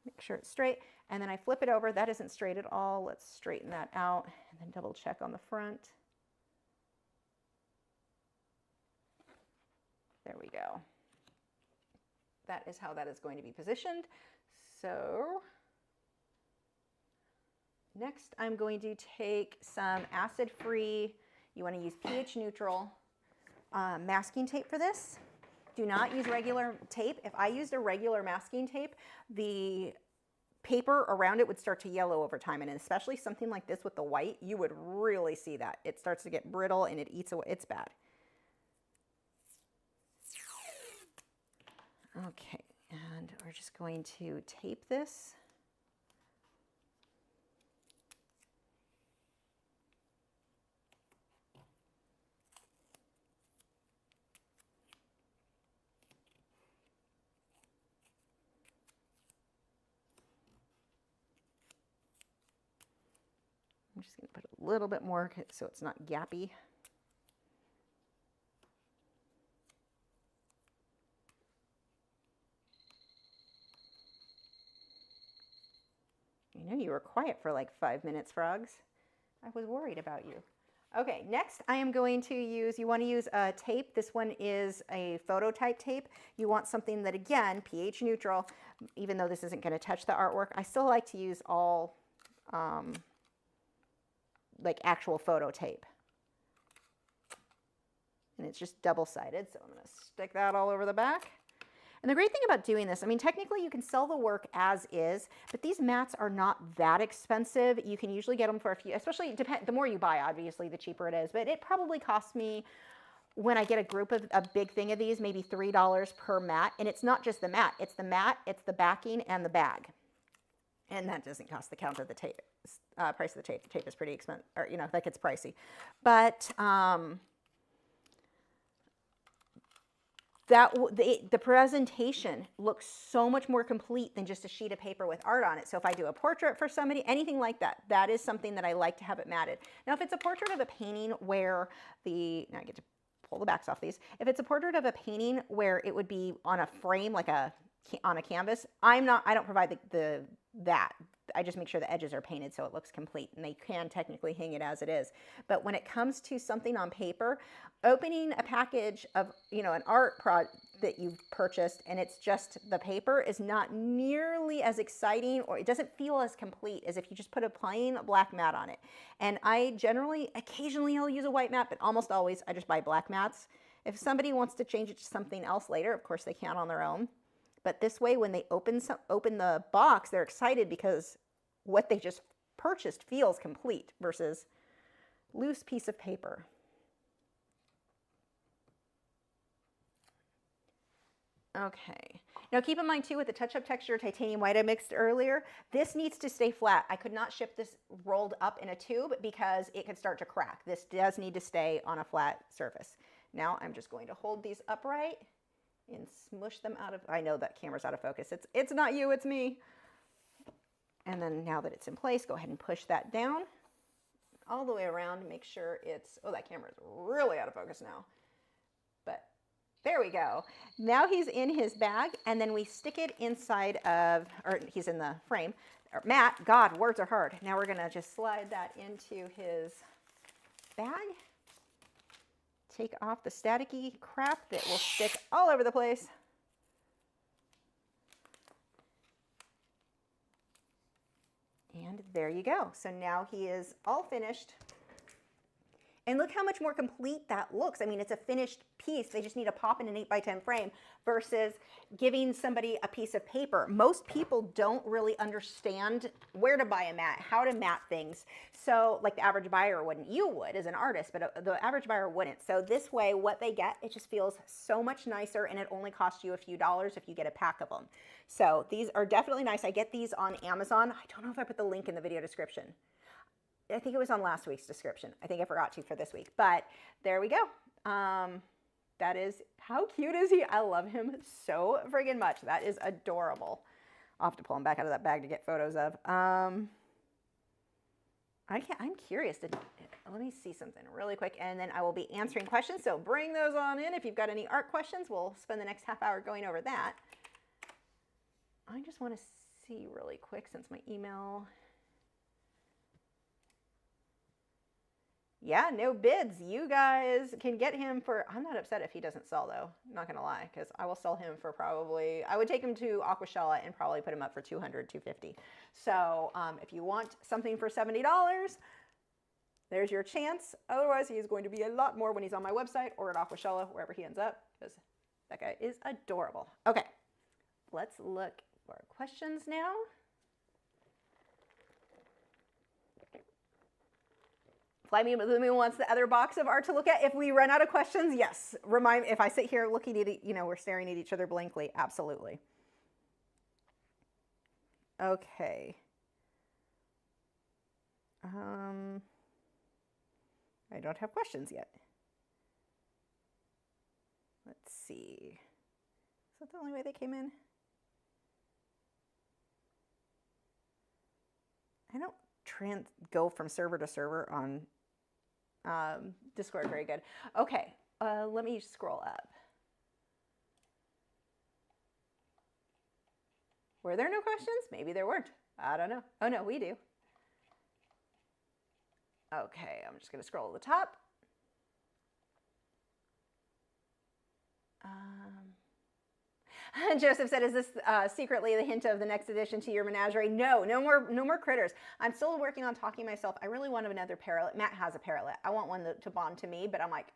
Make sure it's straight. And then I flip it over. That isn't straight at all. Let's straighten that out and then double check on the front. There we go. That is how that is going to be positioned. So next I'm going to take some acid-free, you want to use pH neutral masking tape for this. Do not use regular tape. If I used a regular masking tape, the paper around it would start to yellow over time, and especially something like this with the white, you would really see that. It starts to get brittle and it eats away. It's bad. Okay, and we're just going to tape this. I'm just going to put a little bit more so it's not gappy. I know you were quiet for like 5 minutes, frogs. I was worried about you. Okay, next I am going to use, you want to use a tape. This one is a photo type tape. You want something that, again, pH neutral, even though this isn't going to touch the artwork. I still like to use all like actual photo tape. And it's just double-sided, so I'm going to stick that all over the back. And the great thing about doing this, I mean, technically you can sell the work as is, but these mats are not that expensive. You can usually get them for a few, especially the more you buy, obviously, the cheaper it is. But it probably costs me, when I get a group of a big thing of these, maybe $3 per mat. And it's not just the mat, it's the backing, and the bag. And that doesn't cost the count of the tape. Price of the tape. The tape is pretty expensive, or, you know, that gets pricey. But the presentation looks so much more complete than just a sheet of paper with art on it. So if I do a portrait for somebody, anything like that, that is something that I like to have it matted. Now, if it's a portrait of a painting where now I get to pull the backs off these. If it's a portrait of a painting where it would be on a frame, like on a canvas, I don't provide that. I just make sure the edges are painted so it looks complete, and they can technically hang it as it is. But when it comes to something on paper, opening a package of, you know, an art product that you've purchased and it's just the paper is not nearly as exciting, or it doesn't feel as complete as if you just put a plain black mat on it. And I generally, occasionally I'll use a white mat, but almost always I just buy black mats. If somebody wants to change it to something else later, of course they can on their own. But this way, when they open the box, they're excited because what they just purchased feels complete versus loose piece of paper. Okay. Now keep in mind too, with the touch-up texture titanium white I mixed earlier, this needs to stay flat. I could not ship this rolled up in a tube because it could start to crack. This does need to stay on a flat surface. Now I'm just going to hold these upright and smush them out of, I know that camera's out of focus. It's not you, it's me. And then now that it's in place, go ahead and push that down all the way around to make sure it's, oh, that camera's really out of focus now. But there we go. Now he's in his bag, and then we stick it inside of, or he's in the frame, or mat. God, words are hard. Now we're gonna just slide that into his bag. Take off the staticky crap that will stick all over the place. And there you go. So now he is all finished. And look how much more complete that looks. I mean, it's a finished piece. They just need to pop in an 8x10 frame versus giving somebody a piece of paper. Most people don't really understand where to buy a mat, how to mat things. So like the average buyer wouldn't. You would as an artist, but the average buyer wouldn't. So this way, what they get, it just feels so much nicer, and it only costs you a few dollars if you get a pack of them. So these are definitely nice. I get these on Amazon. I don't know if I put the link in the video description. I think it was on last week's description. I think I forgot to for this week, but there we go. That is, how cute is he? I love him so friggin' much. That is adorable. I'll have to pull him back out of that bag to get photos of. I'm curious. Let me see something really quick, and then I will be answering questions. So bring those on in. If you've got any art questions, we'll spend the next half hour going over that. I just want to see really quick since my email. Yeah, no bids. You guys can get him for, I'm not upset if he doesn't sell though, I'm not gonna lie, because I will sell him for probably, I would take him to Aquashella and probably put him up for $200, $250. So if you want something for $70, there's your chance. Otherwise, he is going to be a lot more when he's on my website or at Aquashella, wherever he ends up, because that guy is adorable. Okay, let's look for questions now. Fly Me with the Moon wants the other box of art to look at. If we run out of questions, yes. Remind me, if I sit here looking at it, you know, we're staring at each other blankly. Absolutely. Okay. I don't have questions yet. Let's see. Is that the only way they came in? I don't go from server to server on Discord very good. Okay, let me scroll up. Were there no questions? Maybe there weren't. I don't know. Oh no, we do. Okay, I'm just gonna scroll to the top. Joseph said, is this secretly the hint of the next addition to your menagerie? No, no more critters. I'm still working on talking myself. I really want another parrot. Matt has a parrot. I want one to bond to me, but I'm like,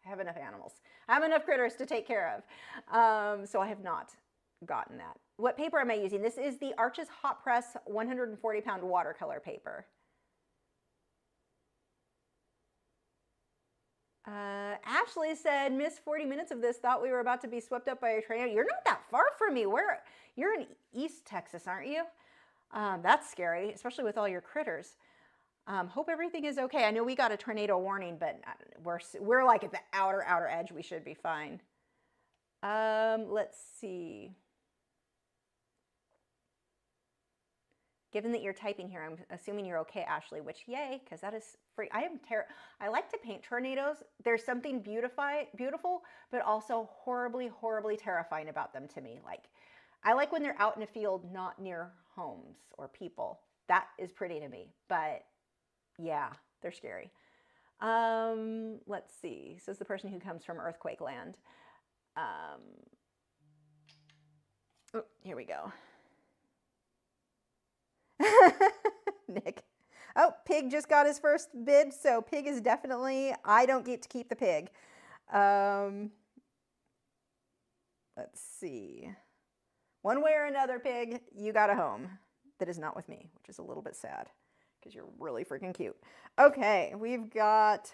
I have enough animals. I have enough critters to take care of. So I have not gotten that. What paper am I using? This is the Arches Hot Press 140-pound watercolor paper. Ashley said, missed 40 minutes of this, thought we were about to be swept up by a tornado. You're not that far from me. You're in East Texas, aren't you? That's scary, especially with all your critters. Hope everything is okay. I know we got a tornado warning, but we're like at the outer edge. We should be fine. Let's see. Given that you're typing here, I'm assuming you're okay, Ashley, which yay, because that is free. I like to paint tornadoes. There's something beautiful, but also horribly, horribly terrifying about them to me. Like, I like when they're out in a field, not near homes or people. That is pretty to me, but yeah, they're scary. Let's see. Says the person who comes from earthquake land. Oh, here we go. Nick. Oh, Pig just got his first bid, so Pig is definitely, I don't get to keep the pig. Let's see. One way or another, Pig, you got a home that is not with me, which is a little bit sad because you're really freaking cute. Okay, we've got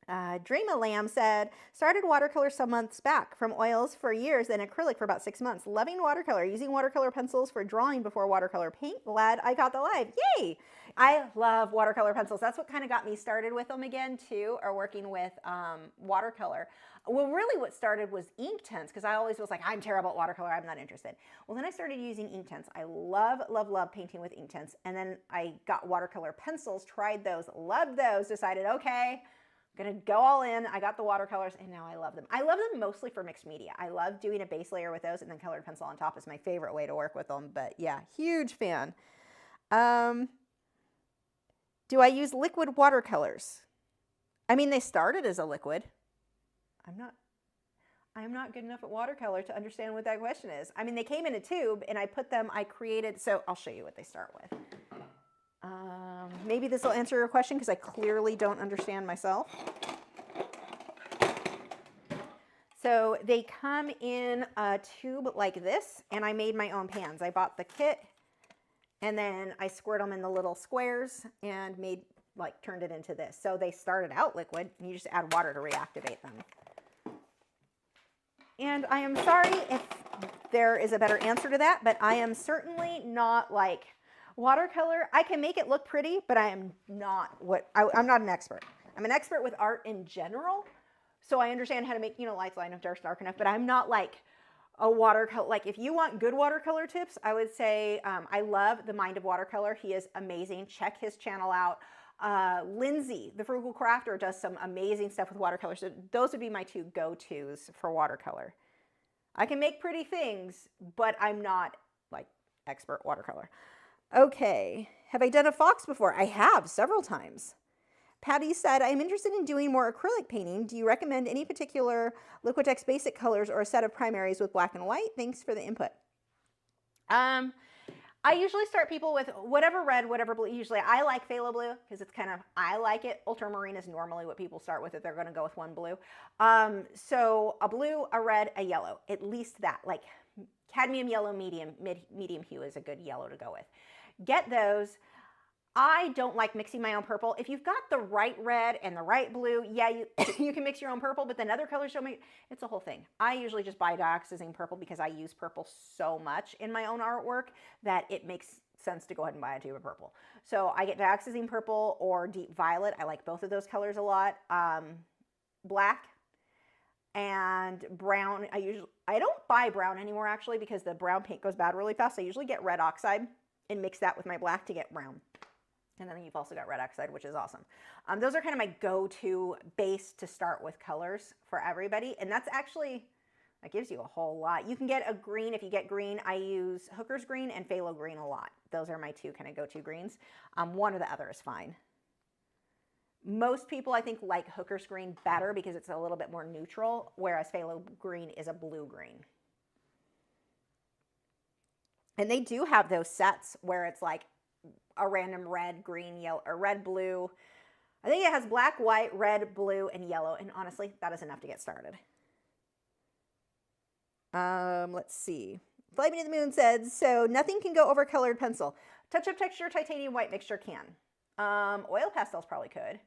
Dreama Lamb said, started watercolor some months back, from oils for years and acrylic for about 6 months. Loving watercolor, using watercolor pencils for drawing before watercolor paint. Glad I got the live. Yay! I love watercolor pencils. That's what kind of got me started with them again too, or working with watercolor. Well, really what started was Inktense, because I always was like, I'm terrible at watercolor, I'm not interested. Well, then I started using Inktense. I love, love, love painting with Inktense. And then I got watercolor pencils, tried those, loved those, decided, okay, I'm gonna go all in. I got the watercolors and now I love them. I love them mostly for mixed media. I love doing a base layer with those and then colored pencil on top is my favorite way to work with them. But yeah, huge fan. Do I use liquid watercolors? I mean, they started as a liquid. I'm not good enough at watercolor to understand what that question is. I mean, they came in a tube and I created, so I'll show you what they start with. Maybe this will answer your question because I clearly don't understand myself. So they come in a tube like this, and I made my own pans. I bought the kit, and then I squirt them in the little squares and turned it into this. So they started out liquid, and you just add water to reactivate them. And I am sorry if there is a better answer to that, but I am certainly not like watercolor. I can make it look pretty, but I am not I'm not an expert. I'm an expert with art in general. So I understand how to make, lights light enough, dark enough, but I'm not like a watercolor. Like if you want good watercolor tips, I would say, I love the Mind of Watercolor. He is amazing. Check his channel out. Lindsay, the Frugal Crafter, does some amazing stuff with watercolor. So those would be my two go-tos for watercolor. I can make pretty things, but I'm not like expert watercolor. Okay, have I done a fox before? I have, several times. Patty said, I'm interested in doing more acrylic painting. Do you recommend any particular Liquitex basic colors or a set of primaries with black and white? Thanks for the input. I usually start people with whatever red, whatever blue. Usually I like phthalo blue because it's I like it. Ultramarine is normally what people start with if they're going to go with one blue. So a blue, a red, a yellow, at least that. Like cadmium yellow medium hue is a good yellow to go with. Get those. I don't like mixing my own purple. If you've got the right red and the right blue, yeah, you can mix your own purple, but then other colors don't make, it's a whole thing. I usually just buy dioxazine purple because I use purple so much in my own artwork that it makes sense to go ahead and buy a tube of purple. So I get dioxazine purple or deep violet. I like both of those colors a lot. Black and brown. I don't buy brown anymore actually because the brown paint goes bad really fast. I usually get red oxide and mix that with my black to get brown. And then you've also got red oxide, which is awesome. Those are kind of my go-to base to start with colors for everybody. And that's actually That gives you a whole lot. You can get a green. If you get green, I use Hooker's green and phthalo green a lot. Those are my two kind of go-to greens. One or the other is fine. Most people, I think, like Hooker's green better because it's a little bit more neutral, whereas phthalo green is a blue-green. And they do have those sets where it's like a random red, green, yellow, or red, blue. I think it has black, white, red, blue, and yellow. And honestly, that is enough to get started. Let's see. Fly Me to the Moon said, so nothing can go over colored pencil. Touch-up texture, titanium white mixture can. Oil pastels probably could.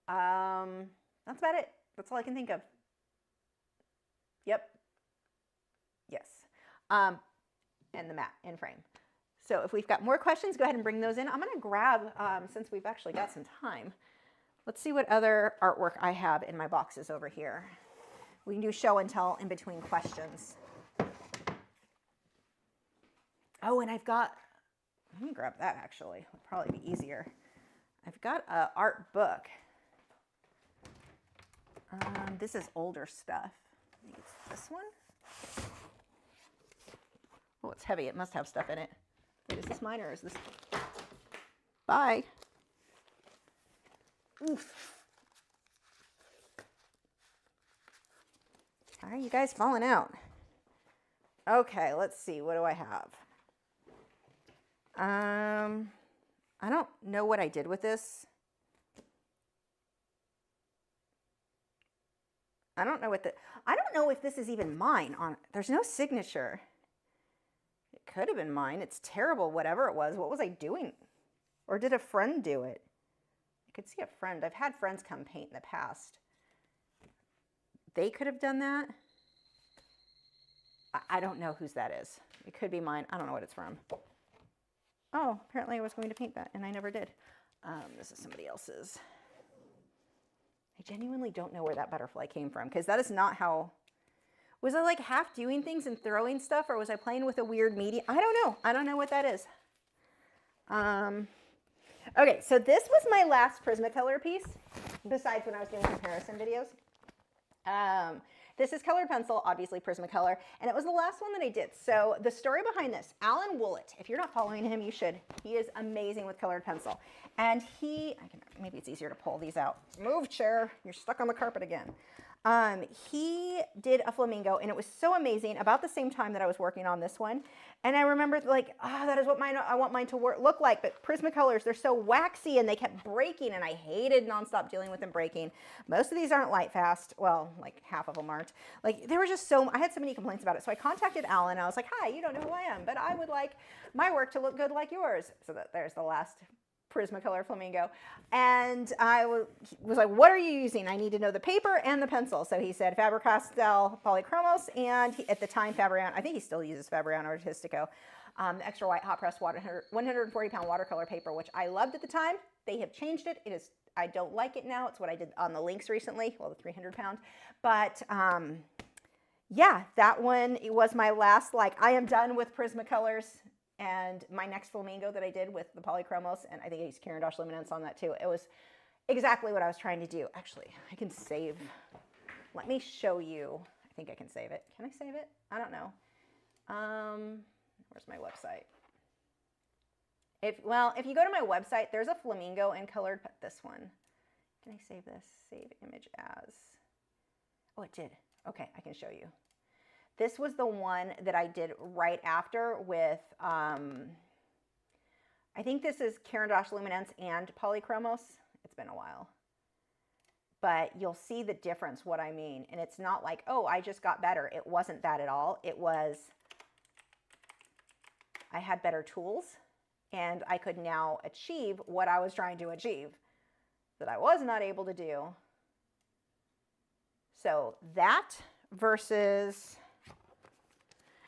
That's about it. That's all I can think of. Yep. Yes. And the matte in frame. So if we've got more questions, go ahead and bring those in. I'm going to grab, since we've actually got some time, let's see what other artwork I have in my boxes over here. We can do show and tell in between questions. Oh, and I've got, let me grab that actually. It'll probably be easier. I've got an art book. This is older stuff. I think it's this one. Oh, it's heavy. It must have stuff in it. Wait, is this mine or is this? Bye. Oof. All right, you guys falling out. Okay, let's see. What do I have? I don't know what I did with this. I don't know if this is even mine. There's no signature. It could have been mine. It's terrible, whatever it was. What was I doing? Or did a friend do it? I could see a friend. I've had friends come paint in the past. They could have done that. I don't know whose that is. It could be mine. I don't know what it's from. Oh, apparently I was going to paint that and I never did. This is somebody else's. I genuinely don't know where that butterfly came from because that is not how... Was I like half doing things and throwing stuff, or was I playing with a weird medium? I don't know. I don't know what that is. Okay, so this was my last Prismacolor piece, besides when I was doing comparison videos. This is colored pencil, obviously Prismacolor, and it was the last one that I did. So the story behind this, Alan Woollett, if you're not following him, you should. He is amazing with colored pencil. And maybe it's easier to pull these out. Move, chair, you're stuck on the carpet again. He did a flamingo, and it was so amazing about the same time that I was working on this one. And I remember like, that is what I want mine to look like. But Prismacolors, they're so waxy and they kept breaking, and I hated nonstop dealing with them breaking. Most of these aren't light fast. Well, like half of them aren't. Like there were just I had so many complaints about it. So I contacted Alan. I was like, hi, you don't know who I am, but I would like my work to look good like yours. So there's the last Prismacolor flamingo. And I was like, what are you using? I need to know the paper and the pencil. So he said Faber-Castell Polychromos, and at the time Fabriano, I think he still uses Fabriano Artistico, the extra white hot press 140-pound watercolor paper, which I loved at the time. They have changed it. I don't like it now. It's what I did on the Lynx recently, well, the 300-pound. But yeah, that one, it was my last, like, I am done with Prismacolors. And my next flamingo that I did with the Polychromos, and I think I used Caran d'Ache Luminance on that too. It was exactly what I was trying to do. Actually, I can save. Let me show you. I think I can save it. Can I save it? I don't know. Where's my website? If you go to my website, there's a flamingo in colored, this one. Can I save this? Save image as. Oh, it did. Okay, I can show you. This was the one that I did right after with, I think this is Caran d'Ache Luminance and Polychromos. It's been a while. But you'll see the difference, what I mean. And it's not like, oh, I just got better. It wasn't that at all. It was, I had better tools, and I could now achieve what I was trying to achieve that I was not able to do. So that versus...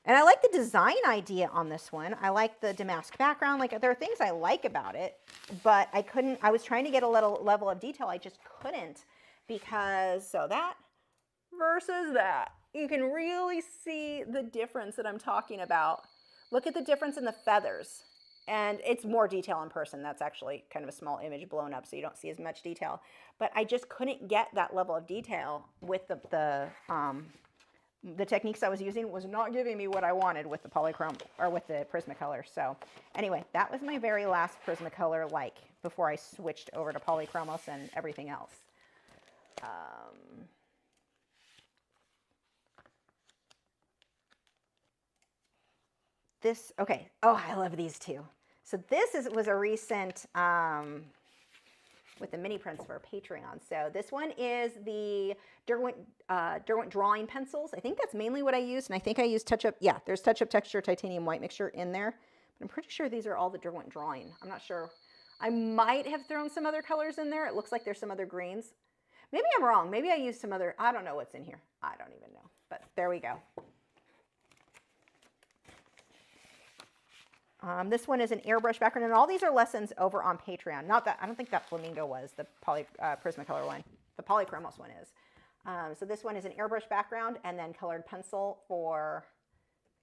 And I like the design idea on this one. I like the damask background. Like, there are things I like about it, but I was trying to get a little level of detail. I just couldn't because, so that versus that. You can really see the difference that I'm talking about. Look at the difference in the feathers. And it's more detail in person. That's actually kind of a small image blown up, so you don't see as much detail. But I just couldn't get that level of detail with the the techniques I was using was not giving me what I wanted with the polychrome or with the Prismacolor. So anyway, that was my very last Prismacolor, like before I switched over to polychromos and everything else. This, okay. Oh, I love these two. So this was a recent, with the mini prints for Patreon. So this one is the Derwent drawing pencils. I think that's mainly what I used. And I think I used touch-up, yeah, there's touch-up texture titanium white mixture in there. But I'm pretty sure these are all the Derwent drawing. I'm not sure. I might have thrown some other colors in there. It looks like there's some other greens. Maybe I'm wrong. Maybe I used some other, I don't know what's in here. I don't even know. But there we go. This one is an airbrush background, and all these are lessons over on Patreon. Not that, I don't think that Flamingo was the Prismacolor one. The Polychromos one is. So this one is an airbrush background and then colored pencil for,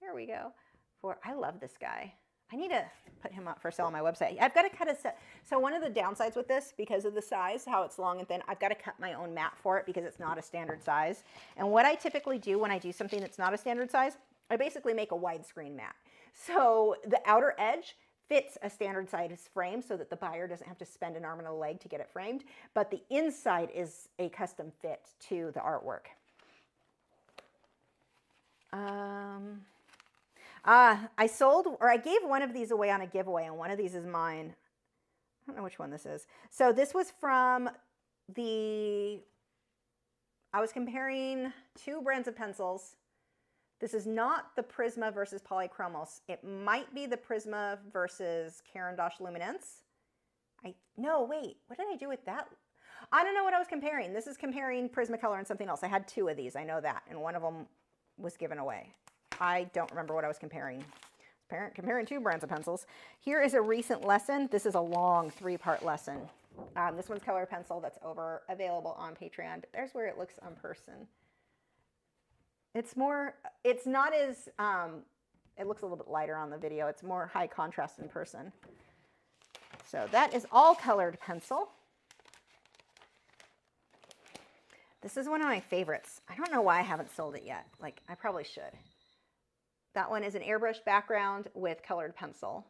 there we go, for, I love this guy. I need to put him up for sale on my website. I've got to cut a set. So one of the downsides with this, because of the size, how it's long and thin, I've got to cut my own mat for it because it's not a standard size. And what I typically do when I do something that's not a standard size, I basically make a widescreen mat. So the outer edge fits a standard size frame so that the buyer doesn't have to spend an arm and a leg to get it framed, but the inside is a custom fit to the artwork. I sold, or I gave one of these away on a giveaway, and one of these is mine. I don't know which one this is. So this was from the, I was comparing two brands of pencils. This is not the Prisma versus Polychromos. It might be the Prisma versus Caran d'Ache Luminance. No, wait, what did I do with that? I don't know what I was comparing. This is comparing Prismacolor and something else. I had two of these, I know that, and one of them was given away. I don't remember what I was comparing. Comparing two brands of pencils. Here is a recent lesson. This is a long 3-part lesson. This one's color pencil that's available on Patreon, but there's where it looks on person. It's more, it's not as, it looks a little bit lighter on the video. It's more high contrast in person. So that is all colored pencil. This is one of my favorites. I don't know why I haven't sold it yet. Like, I probably should. That one is an airbrush background with colored pencil.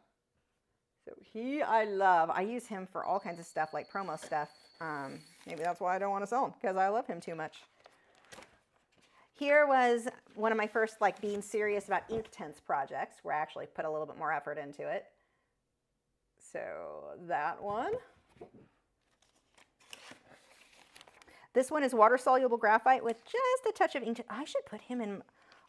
So I love. I use him for all kinds of stuff, like promo stuff. Maybe that's why I don't want to sell him, because I love him too much. Here was one of my first, like, being serious about Inktense projects, where I actually put a little bit more effort into it. So that one. This one is water-soluble graphite with just a touch of ink. I should put him in.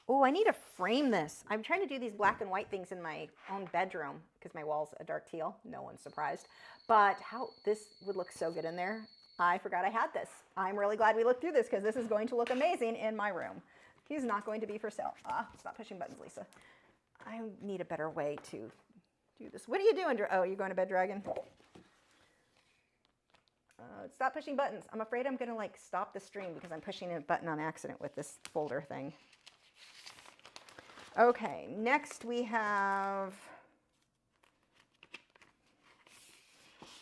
Oh, I need to frame this. I'm trying to do these black and white things in my own bedroom because my wall's a dark teal. No one's surprised. But how this would look so good in there. I forgot I had this. I'm really glad we looked through this because this is going to look amazing in my room. He's not going to be for sale. Stop pushing buttons, Lisa. I need a better way to do this. What are you doing? Oh, you're going to bed, Dragon? Stop pushing buttons. I'm afraid I'm going to, like, stop the stream because I'm pushing a button on accident with this folder thing. Okay, next we have,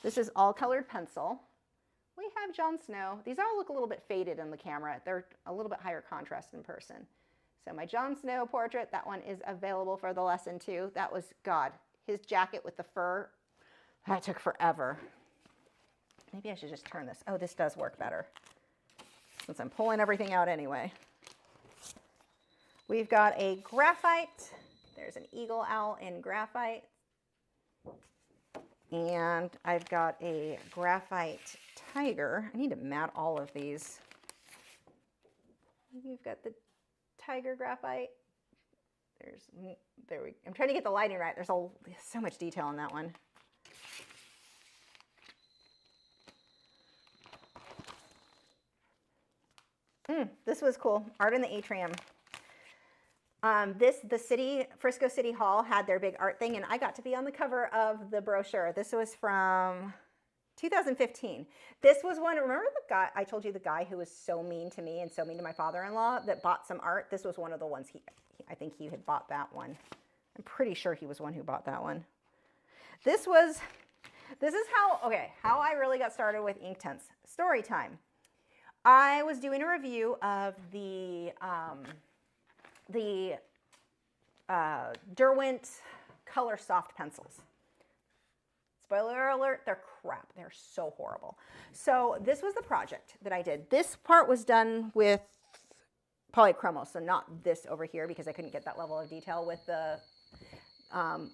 this is all colored pencil. We have Jon Snow. These all look a little bit faded in the camera. They're a little bit higher contrast in person. So my Jon Snow portrait, that one is available for the lesson too. That was, God, his jacket with the fur, that took forever. Maybe I should just turn this. Oh, this does work better since I'm pulling everything out anyway. We've got a graphite. There's an eagle owl in graphite. And I've got a graphite tiger. I need to mat all of these. You've got the tiger graphite. I'm trying to get the lighting right. There's so much detail on that one. This was cool. Art in the Atrium. The Frisco City Hall had their big art thing, and I got to be on the cover of the brochure. This was from 2015. This was one, remember the guy, I told you the guy who was so mean to me and so mean to my father-in-law that bought some art? This was one of the ones I think he had bought that one. I'm pretty sure he was one who bought that one. This is how I really got started with Inktense. Story time. I was doing a review of the the Derwent Color Soft pencils. Spoiler alert, they're crap. They're so horrible. So this was the project that I did. This part was done with polychromos, so not this over here because I couldn't get that level of detail with the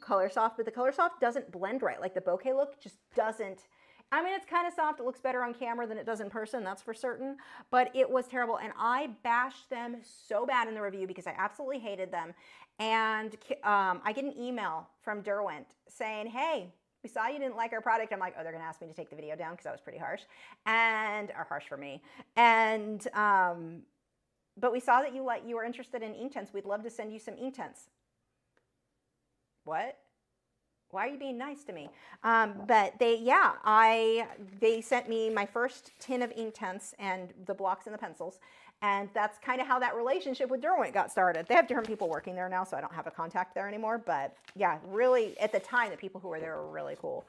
Color Soft, but the Color Soft doesn't blend right. Like the bokeh look just doesn't. I mean, it's kind of soft. It looks better on camera than it does in person, that's for certain. But it was terrible, and I bashed them so bad in the review because I absolutely hated them. And I get an email from Derwent saying, hey, we saw you didn't like our product. I'm like, oh, they're going to ask me to take the video down because that was pretty harsh, or harsh for me. And but we saw that you were interested in Inktense. We'd love to send you some Inktense. What? Why are you being nice to me? But they sent me my first tin of Inktense and the blocks and the pencils. And that's kind of how that relationship with Derwent got started. They have different people working there now, so I don't have a contact there anymore. But yeah, really, at the time, the people who were there were really cool.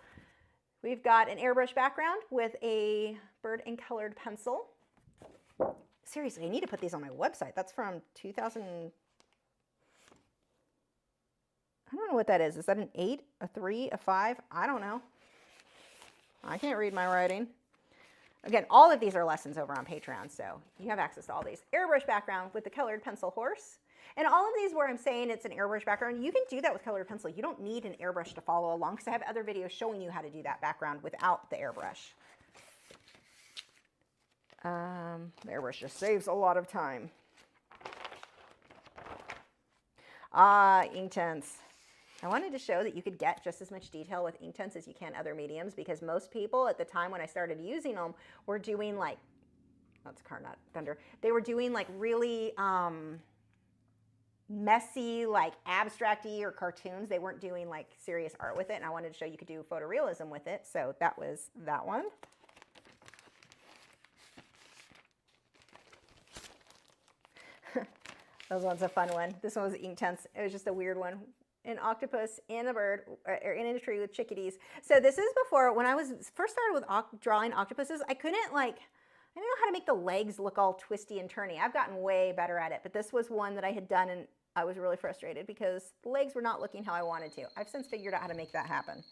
We've got an airbrush background with a bird and colored pencil. Seriously, I need to put these on my website. That's from 2000. I don't know what that is. Is that an 8, a 3, a 5? I don't know. I can't read my writing. Again, all of these are lessons over on Patreon, so you have access to all these. Airbrush background with the colored pencil horse. And all of these where I'm saying it's an airbrush background, you can do that with colored pencil. You don't need an airbrush to follow along because I have other videos showing you how to do that background without the airbrush. The airbrush just saves a lot of time. Inktense. I wanted to show that you could get just as much detail with Inktense as you can other mediums because most people at the time when I started using them were doing like, that's car not thunder, they were doing like really messy, like abstract-y or cartoons. They weren't doing like serious art with it, and I wanted to show you could do photorealism with it, so that was that one. That was a fun one. This one was Inktense. It was just a weird one. An octopus in a bird, or in a tree with chickadees. So this is before, when I was first started with drawing octopuses, I didn't know how to make the legs look all twisty and turny. I've gotten way better at it, but this was one that I had done and I was really frustrated because the legs were not looking how I wanted to. I've since figured out how to make that happen.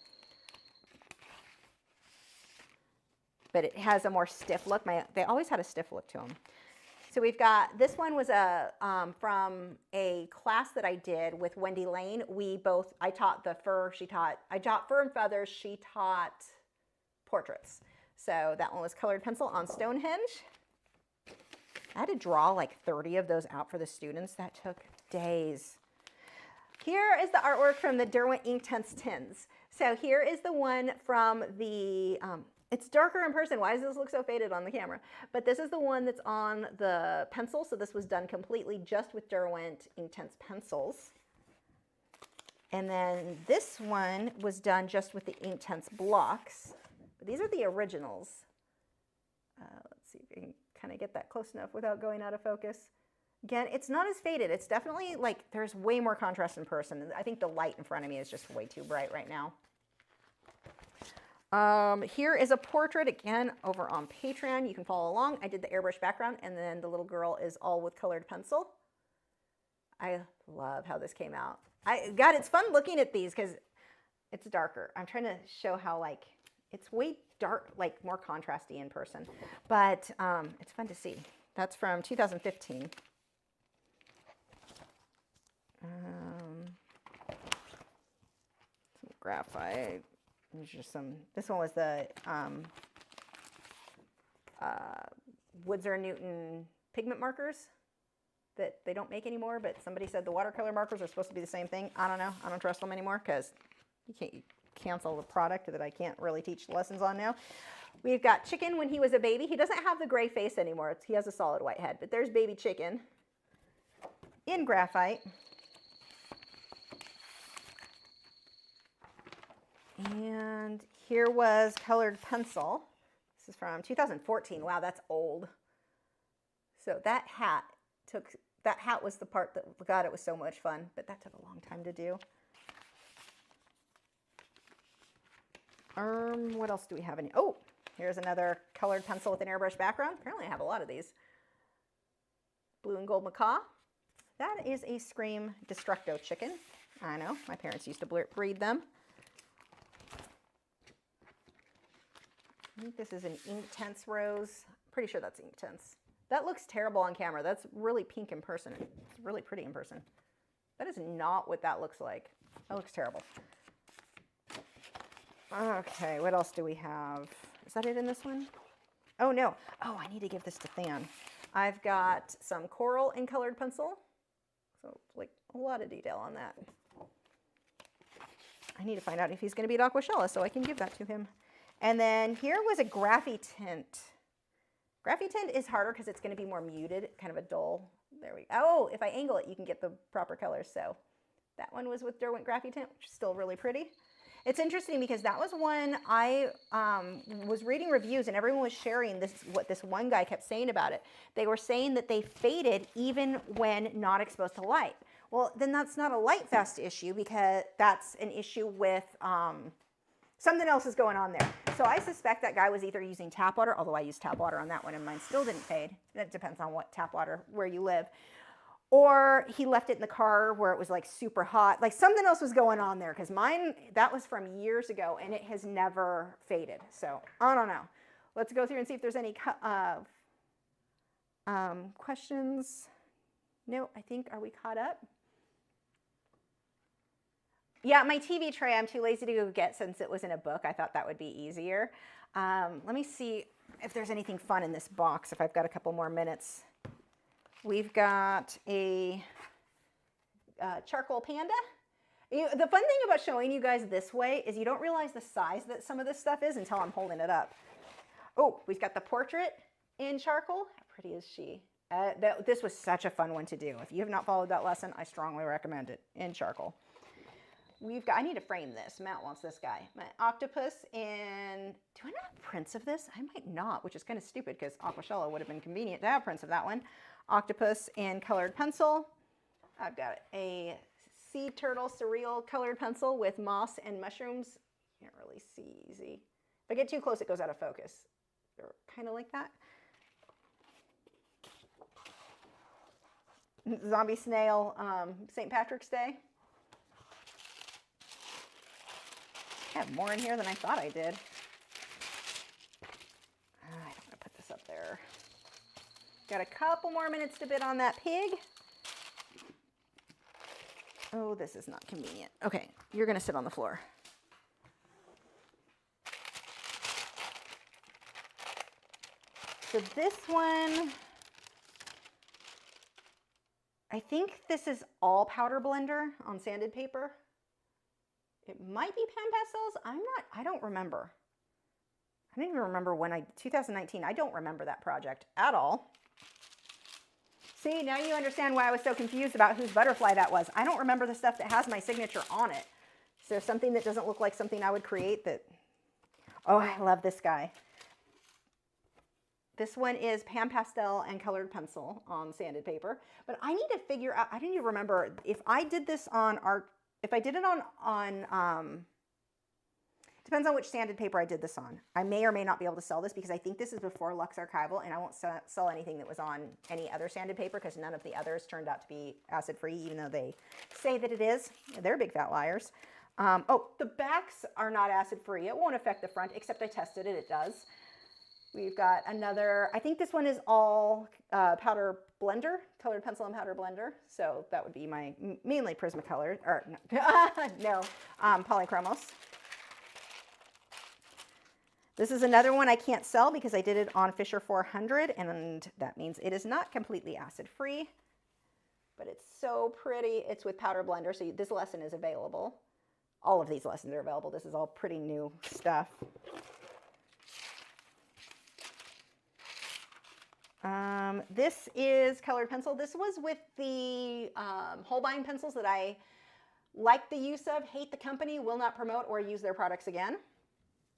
But it has a more stiff look. They always had a stiff look to them. So we've got, this one was from a class that I did with Wendy Lane. I taught the fur, I taught fur and feathers, she taught portraits. So that one was colored pencil on Stonehenge. I had to draw like 30 of those out for the students. That took days. Here is the artwork from the Derwent Inktense tins. So here is the one from the, it's darker in person. Why does this look so faded on the camera? But this is the one that's on the pencil. So this was done completely just with Derwent Inktense pencils. And then this one was done just with the Inktense blocks. But these are the originals. Let's see if we can kind of get that close enough without going out of focus. Again, it's not as faded. It's definitely like, there's way more contrast in person. I think the light in front of me is just way too bright right now. Here is a portrait, again, over on Patreon. You can follow along. I did the airbrush background, and then the little girl is all with colored pencil. I love how this came out. God, it's fun looking at these because it's darker. I'm trying to show how, like, it's way dark, like more contrasty in person. But it's fun to see. That's from 2015. Some graphite. There's just some, this one was the Woodsor Newton pigment markers that they don't make anymore, but somebody said the watercolor markers are supposed to be the same thing. I don't know. I don't trust them anymore because you can't cancel the product that I can't really teach lessons on now. We've got Chicken when he was a baby. He doesn't have the gray face anymore. He has a solid white head, but there's baby Chicken in graphite. And here was colored pencil. This is from 2014. Wow, that's old. So that hat was the part that, God, it was so much fun, but that took a long time to do. What else do we have in? Oh, here's another colored pencil with an airbrush background. Apparently I have a lot of these. Blue and gold macaw. That is a Scream Destructo chicken. I know, my parents used to breed them. I think this is an Inktense rose. Pretty sure that's Inktense. That looks terrible on camera. That's really pink in person. It's really pretty in person. That is not what that looks like. That looks terrible. Okay, what else do we have? Is that it in this one? Oh, no. Oh, I need to give this to Than. I've got some coral in colored pencil. So, like, a lot of detail on that. I need to find out if he's going to be at Aquashella so I can give that to him. And then here was a graphite. Graphite is harder because it's going to be more muted, kind of a dull. There we go. Oh, if I angle it, you can get the proper colors. So that one was with Derwent Graphite, which is still really pretty. It's interesting because that was one I was reading reviews and everyone was sharing this, what this one guy kept saying about it. They were saying that they faded even when not exposed to light. Well, then that's not a light fast issue because that's an issue with something else is going on there. So I suspect that guy was either using tap water, although I used tap water on that one and mine still didn't fade. That depends on what tap water, where you live. Or he left it in the car where it was like super hot. Like something else was going on there because mine, that was from years ago and it has never faded. So I don't know. Let's go through and see if there's any questions. No, I think, are we caught up? Yeah, my TV tray, I'm too lazy to go get since it was in a book. I thought that would be easier. Let me see if there's anything fun in this box, if I've got a couple more minutes. We've got a charcoal panda. The fun thing about showing you guys this way is you don't realize the size that some of this stuff is until I'm holding it up. Oh, we've got the portrait in charcoal. How pretty is she? This was such a fun one to do. If you have not followed that lesson, I strongly recommend it in charcoal. We've got, I need to frame this. Matt wants this guy. My octopus in, do I not have prints of this? I might not, which is kind of stupid because Aquashella would have been convenient to have prints of that one. Octopus in colored pencil. I've got a sea turtle surreal colored pencil with moss and mushrooms. Can't really see easy. If I get too close, it goes out of focus. They're kind of like that. Zombie snail, St. Patrick's Day. I have more in here than I thought I did. I don't want to put this up there. Got a couple more minutes to bid on that pig. Oh, this is not convenient. Okay, you're going to sit on the floor. So this one, I think this is all powder blender on sanded paper. It might be pan pastels. I don't remember. I don't even remember when 2019, I don't remember that project at all. See, now you understand why I was so confused about whose butterfly that was. I don't remember the stuff that has my signature on it. So something that doesn't look like something I would create that, oh, I love this guy. This one is pan pastel and colored pencil on sanded paper. But I need to figure out, I didn't even remember if I did this on art. If I did it on depends on which sanded paper I did this on. I may or may not be able to sell this because I think this is before Lux Archival and I won't sell anything that was on any other sanded paper because none of the others turned out to be acid-free, even though they say that it is. They're big fat liars. Oh, the backs are not acid-free. It won't affect the front, except I tested it, it does. We've got another, I think this one is all powder blender, colored pencil and powder blender. So that would be my mainly Prismacolor, or no, Polychromos. This is another one I can't sell because I did it on Fisher 400 and that means it is not completely acid free, but it's so pretty. It's with powder blender, so this lesson is available. All of these lessons are available. This is all pretty new stuff. This is colored pencil. This was with the Holbein pencils that I like the use of, hate the company, will not promote or use their products again.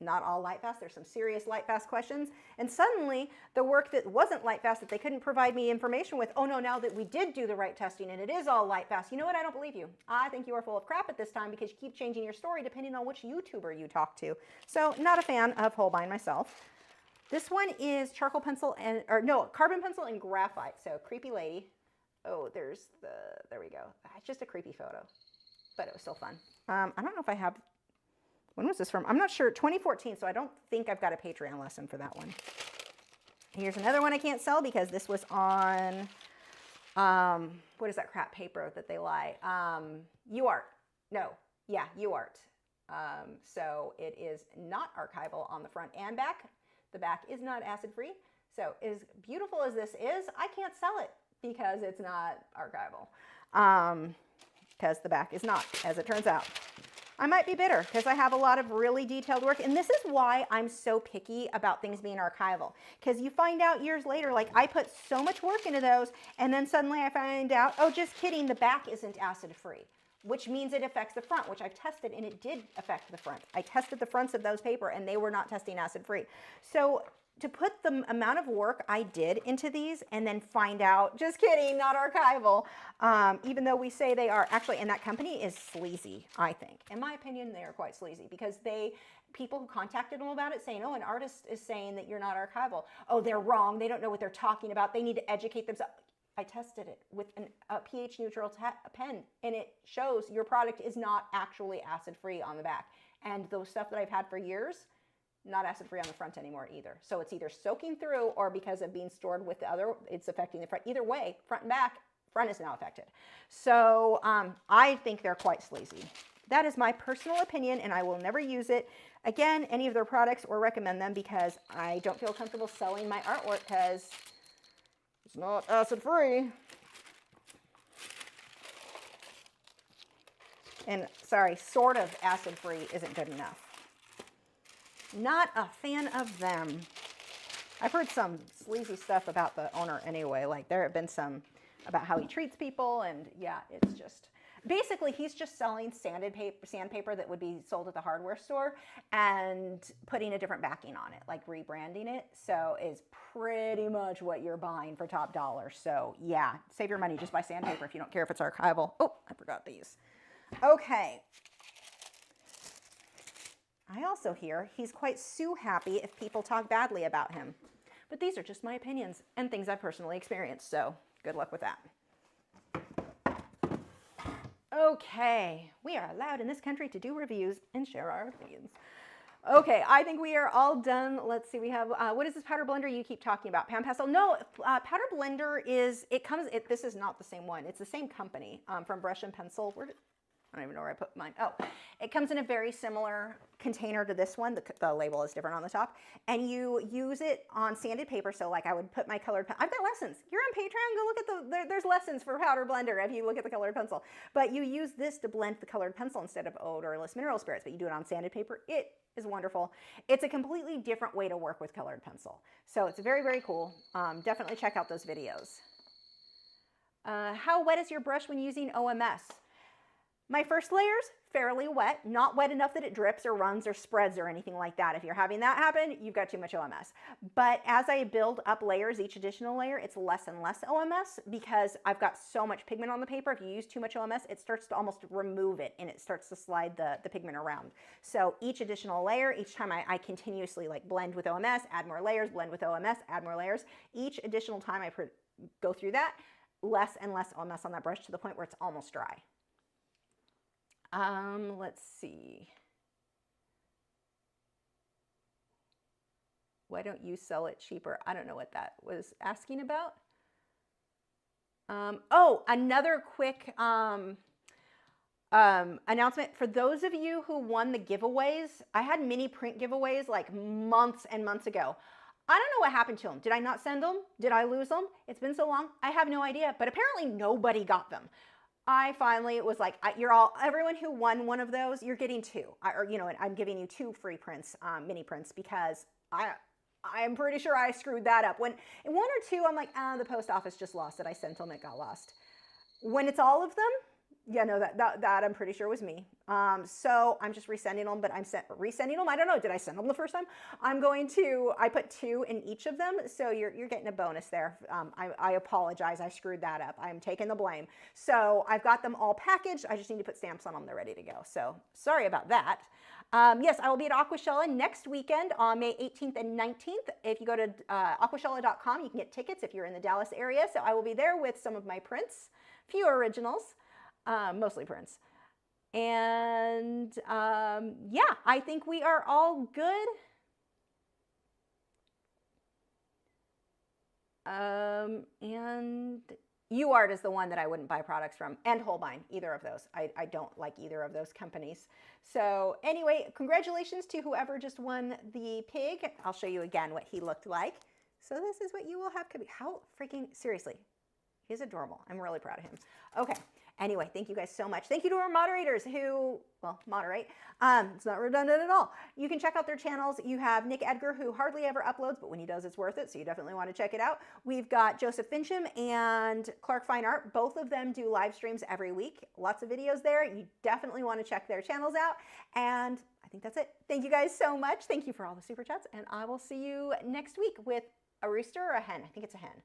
Not all Lightfast. There's some serious Lightfast questions. And suddenly, the work that wasn't Lightfast that they couldn't provide me information with, oh no, now that we did do the right testing and it is all Lightfast, you know what? I don't believe you. I think you are full of crap at this time because you keep changing your story depending on which YouTuber you talk to. So, not a fan of Holbein myself. This one is charcoal pencil and, or no, carbon pencil and graphite. So, creepy lady. Oh, there's the, there we go. It's just a creepy photo, but it was still fun. I don't know if I have, when was this from? I'm not sure, 2014, so I don't think I've got a Patreon lesson for that one. Here's another one I can't sell because this was on, what is that crap paper that they lie? UArt. No, yeah, UArt. So it is not archival on the front and back. The back is not acid-free. So as beautiful as this is, I can't sell it because it's not archival. Because the back is not, as it turns out. I might be bitter because I have a lot of really detailed work. And this is why I'm so picky about things being archival. Because you find out years later, like I put so much work into those, and then suddenly I find out, oh, just kidding, the back isn't acid-free, which means it affects the front, which I've tested, and it did affect the front. I tested the fronts of those paper, and they were not testing acid-free. So to put the amount of work I did into these and then find out, just kidding, not archival, even though we say they are actually, and that company is sleazy, I think. In my opinion, they are quite sleazy because people who contacted them about it saying, oh, an artist is saying that you're not archival. Oh, they're wrong. They don't know what they're talking about. They need to educate themselves. I tested it with a pH neutral pen, and it shows your product is not actually acid-free on the back. And those stuff that I've had for years, not acid-free on the front anymore either. So it's either soaking through or because of being stored with the other, it's affecting the front. Either way, front and back, front is now affected. So I think they're quite sleazy. That is my personal opinion, and I will never use it. Again, any of their products or recommend them because I don't feel comfortable selling my artwork because it's not acid-free. And sorry, sort of acid-free isn't good enough. Not a fan of them. I've heard some sleazy stuff about the owner anyway. Like there have been some about how he treats people, and yeah, it's just basically he's just selling sandpaper that would be sold at the hardware store and putting a different backing on it, like rebranding it. So is pretty much what you're buying for top dollar. So yeah, save your money, just buy sandpaper if you don't care if it's archival. Oh, I forgot these. Okay. I also hear he's quite happy if people talk badly about him. But these are just my opinions and things I've personally experienced, so good luck with that. Okay, we are allowed in this country to do reviews and share our opinions. Okay, I think we are all done. Let's see, we have, what is this powder blender you keep talking about? Pan Pastel? No, powder blender is, this is not the same one. It's the same company from Brush and Pencil. I don't even know where I put mine. Oh, it comes in a very similar container to this one. The label is different on the top. And you use it on sanded paper. So like I would put my colored pencil. I've got lessons. You're on Patreon. Go look at there's lessons for powder blender if you look at the colored pencil. But you use this to blend the colored pencil instead of odorless mineral spirits. But you do it on sanded paper. It is wonderful. It's a completely different way to work with colored pencil. So it's very, very cool. Definitely check out those videos. How wet is your brush when using OMS? My first layer's fairly wet, not wet enough that it drips or runs or spreads or anything like that. If you're having that happen, you've got too much OMS. But as I build up layers, each additional layer, it's less and less OMS because I've got so much pigment on the paper. If you use too much OMS, it starts to almost remove it and it starts to slide the pigment around. So each additional layer, each time I continuously like blend with OMS, add more layers, blend with OMS, add more layers. Each additional time I go through that, less and less OMS on that brush to the point where it's almost dry. Let's see. Why don't you sell it cheaper? I don't know what that was asking about. Oh, another quick announcement. For those of you who won the giveaways, I had mini print giveaways like months and months ago. I don't know what happened to them. Did I not send them? Did I lose them? It's been so long. I have no idea, but apparently nobody got them. I finally was like, everyone who won one of those, you're getting two. I'm giving you 2 free prints, mini prints, because I'm pretty sure I screwed that up. When in 1 or 2, I'm like, the post office just lost it. I sent them, it got lost. When it's all of them, yeah, no, that I'm pretty sure was me. So I'm just resending them, but I'm resending them. I don't know. Did I send them the first time? I put 2 in each of them. So you're getting a bonus there. I apologize. I screwed that up. I'm taking the blame. So I've got them all packaged. I just need to put stamps on them. They're ready to go. So sorry about that. Yes, I will be at Aquashella next weekend on May 18th and 19th. If you go to aquashella.com, you can get tickets if you're in the Dallas area. So I will be there with some of my prints, few originals, mostly prints. And yeah, I think we are all good. And UArt is the one that I wouldn't buy products from, and Holbein, either of those. I don't like either of those companies. So anyway, congratulations to whoever just won the pig. I'll show you again what he looked like. So this is what you will have. How freaking, seriously, he's adorable. I'm really proud of him. Okay. Anyway, thank you guys so much. Thank you to our moderators who, well, moderate. It's not redundant at all. You can check out their channels. You have Nick Edgar, who hardly ever uploads, but when he does, it's worth it. So you definitely want to check it out. We've got Joseph Fincham and Clark Fine Art. Both of them do live streams every week. Lots of videos there. You definitely want to check their channels out. And I think that's it. Thank you guys so much. Thank you for all the super chats. And I will see you next week with a rooster or a hen. I think it's a hen.